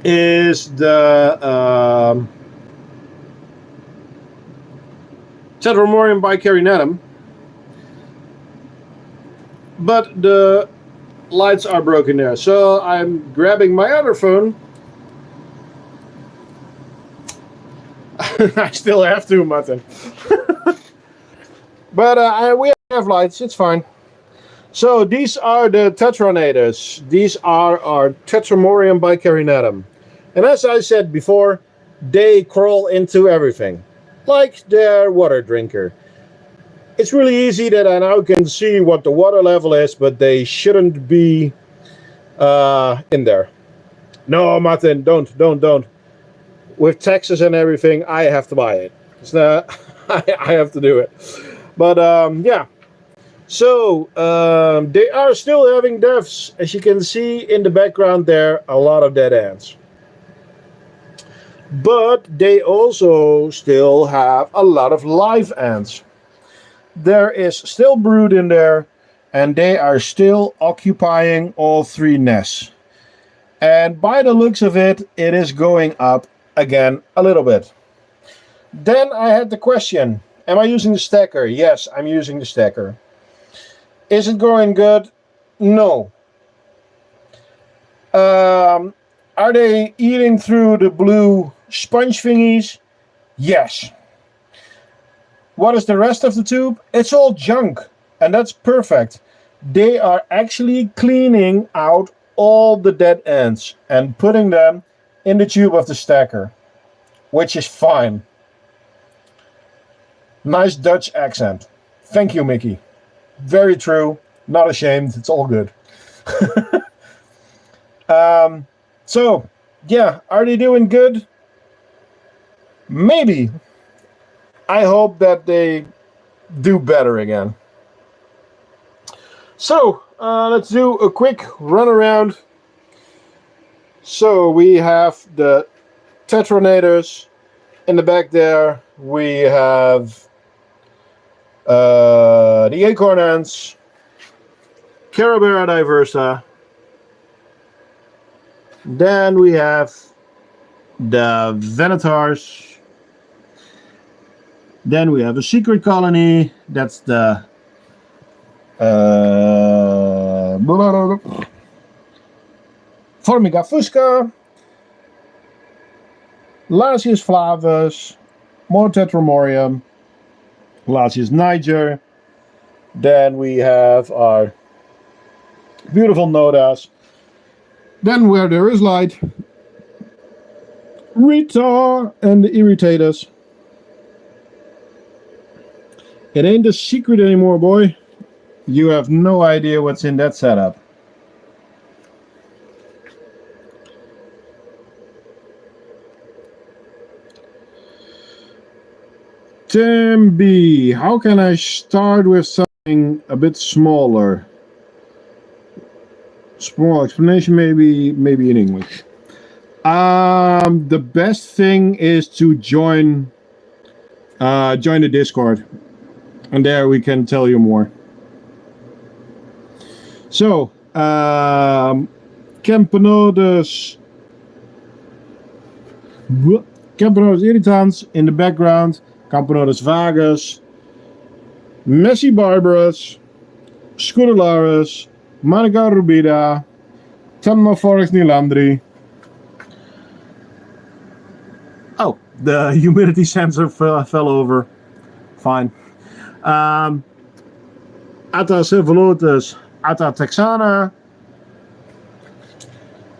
is the Tetramorium by karinam, but the lights are broken there. So I'm grabbing my other phone. I still have to, Martin. But we have lights, it's fine. So these are the Tetronators. These are our Tetramorium by karinam. And as I said before, they crawl into everything, like their water drinker. It's really easy that I now can see what the water level is, but they shouldn't be in there. No, Martin, don't. with taxes and everything, I have to buy it. It's not, I have to do it. But yeah. So they are still having deaths. As you can see in the background there, a lot of dead ants. But they also still have a lot of live ants. There is still brood in there, and they are still occupying all 3 nests. And by the looks of it, it is going up again a little bit. Then I had the question, am I using the stacker? Yes, I'm using the stacker. Is it growing good? No. Are they eating through the blue sponge thingies? Yes. What is the rest of the tube? It's all junk, and that's perfect. They are actually cleaning out all the dead ants and putting them in the tube of the stacker, which is fine. Nice Dutch accent. Thank you, Mickey. Very true. Not ashamed. It's all good. So, yeah, are they doing good? Maybe. I hope that they do better again. So, let's do a quick run around. So, we have the Tetramorium in the back there. We have the Acorn ants, Carabera diversa. Then we have the Venatars. Then we have a secret colony. That's the Formica fusca, Lassiius flavus, more Tetramorium, Lassiius Niger. Then we have our beautiful nodas. Then where there is light, Irritator and the Irritators. It ain't a secret anymore, boy. You have no idea what's in that setup. Tim B, how can I start with something a bit smaller? Small explanation, maybe in English. The best thing is to join the Discord, and there we can tell you more. So, Camponotus irritans in the background, Camponotus vagus, Messy barbarus, Scootaris, Manica rubida, Tetramorium nilandri. Oh, the humidity sensor fell over. Fine. Atacephalotus, Atatexana,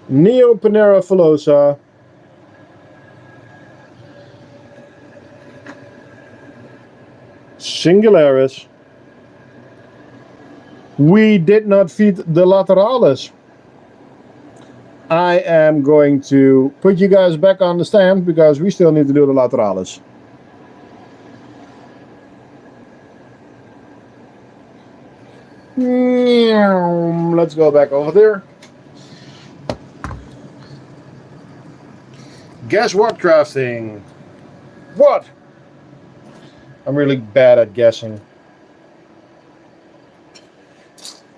Neopanera filosa, Singularis. We did not feed the lateralis. I am going to put you guys back on the stand because we still need to do the lateralis. Let's go back over there. Guess what, crafting? What? I'm really bad at guessing.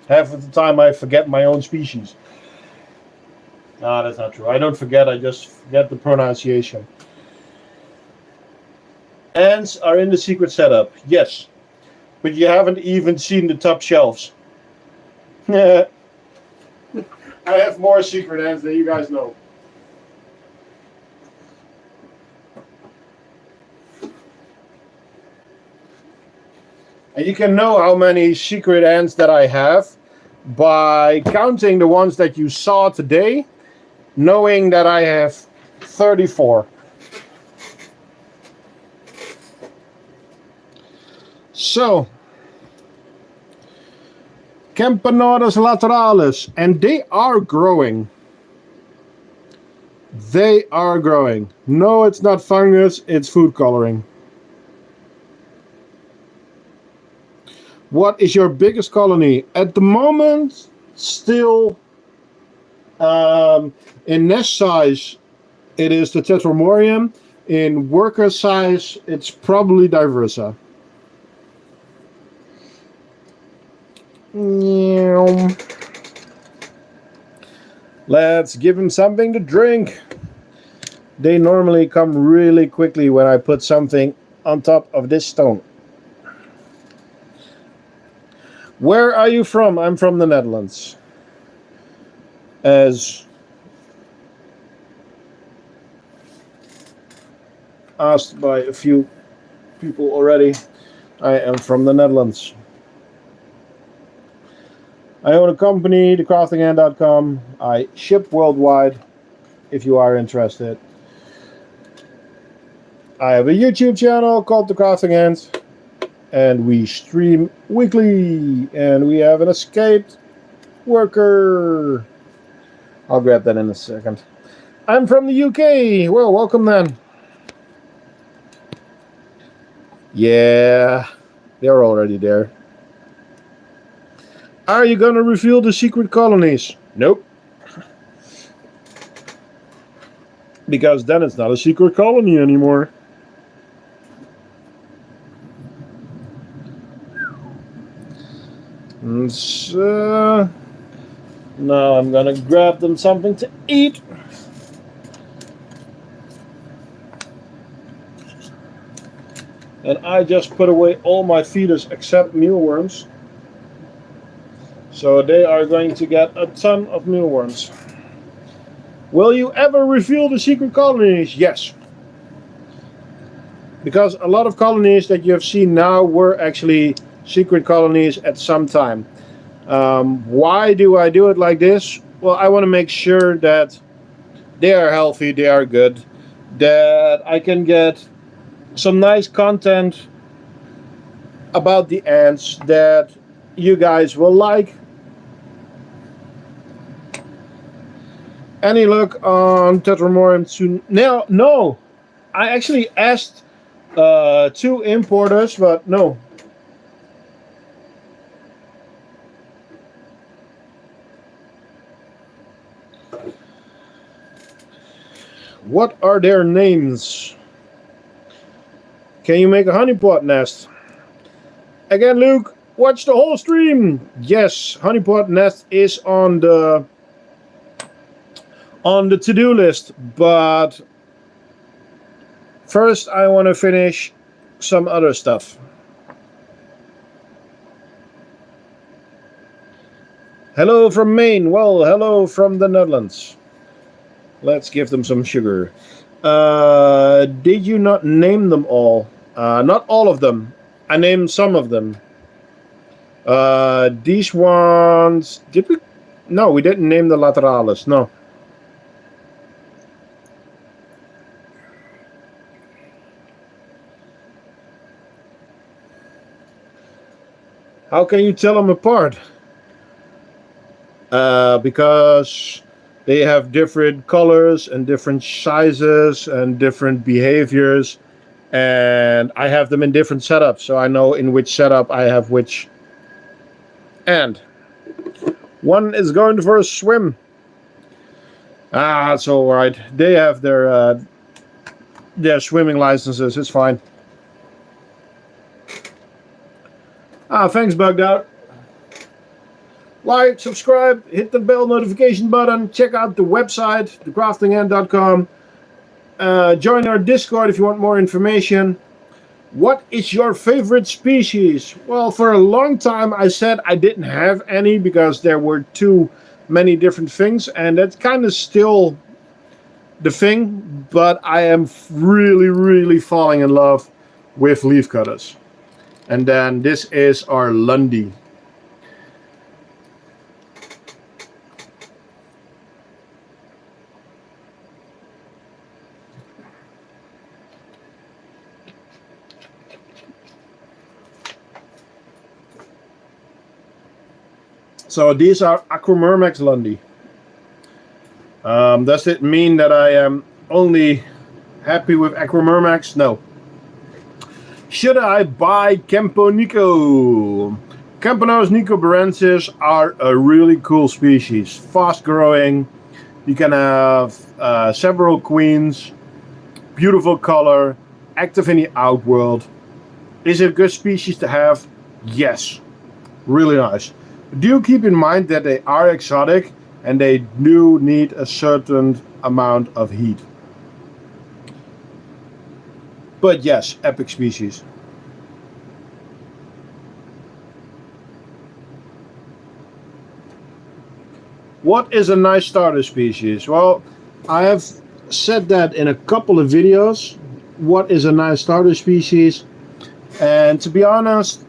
Half of the time I forget my own species. No, that's not true. I don't forget, I just forget the pronunciation. Ants are in the secret setup, yes. But you haven't even seen the top shelves. I have more secret ants than you guys know. And you can know how many secret ants that I have by counting the ones that you saw today, knowing that I have 34. So, Camponotus lateralis, and they are growing. They are growing. No, it's not fungus, it's food coloring. What is your biggest colony? At the moment, still in nest size, it is the Tetramorium. In worker size, it's probably Diversa. Let's give him something to drink. They normally come really quickly when I put something on top of this stone. Where are you from? I'm from the Netherlands. As asked by a few people already, I am from the Netherlands. I own a company, thecraftingant.com. I ship worldwide if you are interested. I have a YouTube channel called The Crafting Ant, and we stream weekly, and we have an escaped worker. I'll grab that in a second. I'm from the UK. Well, welcome then. Yeah, they're already there. Are you gonna reveal the secret colonies? Nope. Because then it's not a secret colony anymore. And so now I'm gonna grab them something to eat. And I just put away all my feeders except mealworms. So they are going to get a ton of mealworms. Will you ever reveal the secret colonies? Yes. Because a lot of colonies that you have seen now were actually secret colonies at some time. Why do I do it like this? Well, I want to make sure that they are healthy, they are good, that I can get some nice content about the ants that you guys will like. Any luck on Tetramorium soon? No. I actually asked 2 importers, but no. What are their names? Can you make a honeypot nest? Again, Luke, watch the whole stream. Yes, honeypot nest is on the to-do list, but first I want to finish some other stuff. Hello from Maine. Well, hello from the Netherlands. Let's give them some sugar. Did you not name them all? Not all of them. I named some of them. These ones... Did we? No, we didn't name the lateralis. No. How can you tell them apart? Because they have different colors and different sizes and different behaviors, and I have them in different setups, so I know in which setup I have which. And one is going for a swim. It's all right. They have their swimming licenses. It's fine. Thanks, Bugged Out. Like, subscribe, hit the bell notification button, check out the website, thecraftingant.com. Join our Discord if you want more information. What is your favorite species? Well, for a long time I said I didn't have any because there were too many different things, and that's kind of still the thing, but I am really, really falling in love with leafcutters. And then this is our Lundy. So these are Acromyrmex Lundy. Does it mean that I am only happy with Acromyrmex? No. Should I buy Camponotus? Camponotus nicobarensis are a really cool species. Fast growing. You can have several queens. Beautiful color. Active in the outworld. Is it a good species to have? Yes. Really nice. Do keep in mind that they are exotic and they do need a certain amount of heat. But yes, epic species. What is a nice starter species? Well, I have said that in a couple of videos. What is a nice starter species? And to be honest,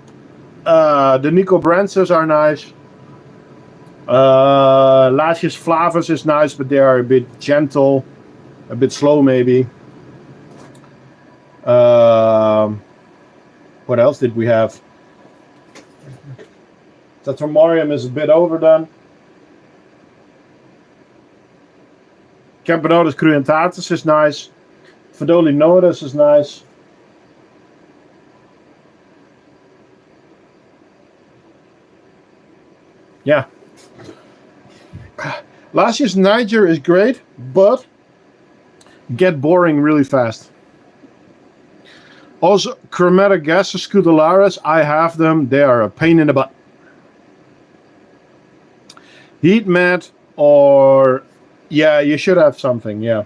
the Nicobrances are nice. Lassius flavus is nice, but they are a bit gentle, a bit slow maybe. What else did we have? Tetramorium is a bit overdone. Camponotus cruentatus is nice. Fidolei nodus is nice. Yeah. Lassiius Niger is great, but get boring really fast. Also, chromatic gases, Scootaris, I have them. They are a pain in the butt. Heat mat, or yeah, you should have something. Yeah.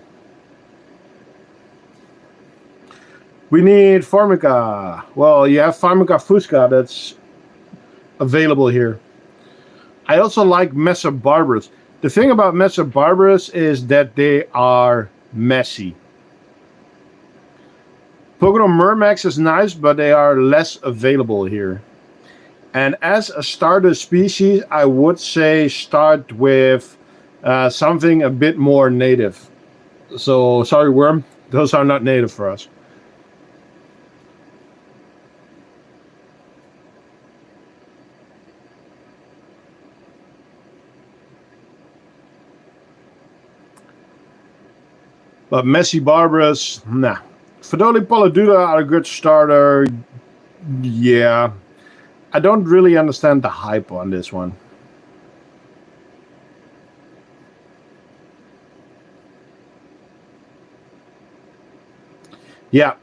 We need Formica. Well, you have Formica fusca that's available here. I also like Messor barbarus. The thing about Messor barbarus is that they are messy. Pogonomyrmex is nice, but they are less available here. And as a starter species, I would say start with something a bit more native. So, sorry worm, those are not native for us. But Messy Barbarus, nah. Fidolei Polyduda are a good starter. Yeah. I don't really understand the hype on this one. Yeah.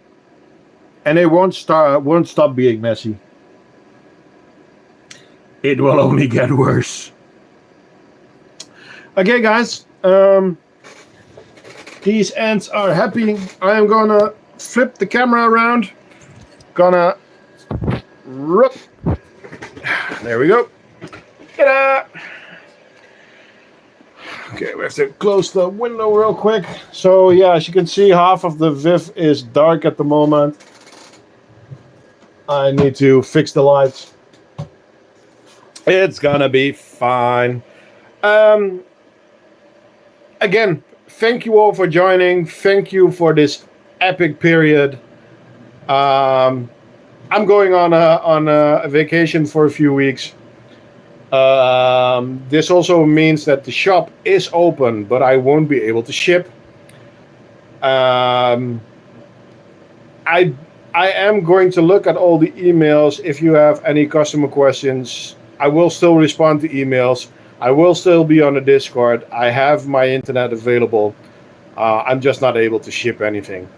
And they won't stop being messy. It will only get worse. Okay, guys. These ants are happy. I am gonna flip the camera around. Gonna rip. There we go. Ta-da! Okay, we have to close the window real quick. So yeah, as you can see, half of the viv is dark at the moment. I need to fix the lights. It's gonna be fine. Again, thank you all for joining. Thank you for this epic period. I'm going on a vacation for a few weeks. This also means that the shop is open, but I won't be able to ship. I am going to look at all the emails. If you have any customer questions, I will still respond to emails. I will still be on the Discord. I have my internet available. I'm just not able to ship anything.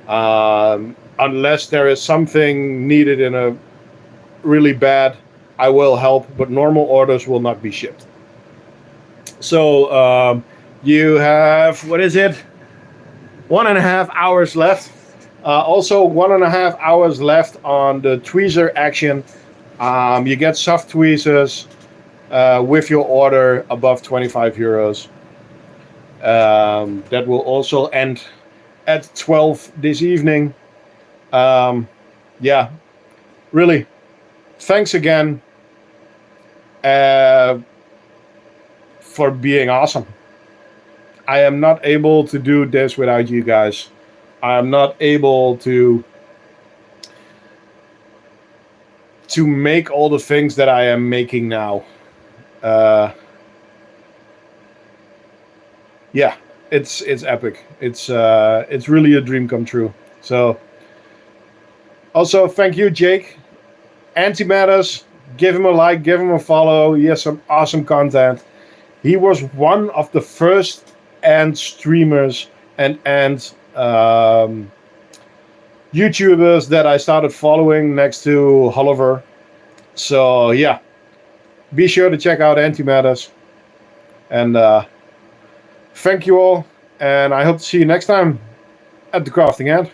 Unless there is something needed in a really bad, I will help, but normal orders will not be shipped. So you have, what is it? 1.5 hours left. Also 1.5 hours left on the tweezer action. You get soft tweezers with your order above 25 euros. That will also end at 12 this evening. Yeah, really, thanks again for being awesome. I am not able to do this without you guys. I am not able to make all the things that I am making now. Yeah, it's epic. It's really a dream come true. So also thank you, Jake. Antimatters, give him a like, give him a follow. He has some awesome content. He was one of the first Ant streamers and YouTubers that I started following next to Oliver. So yeah, be sure to check out Antimatters. And thank you all, and I hope to see you next time at the Crafting Ant.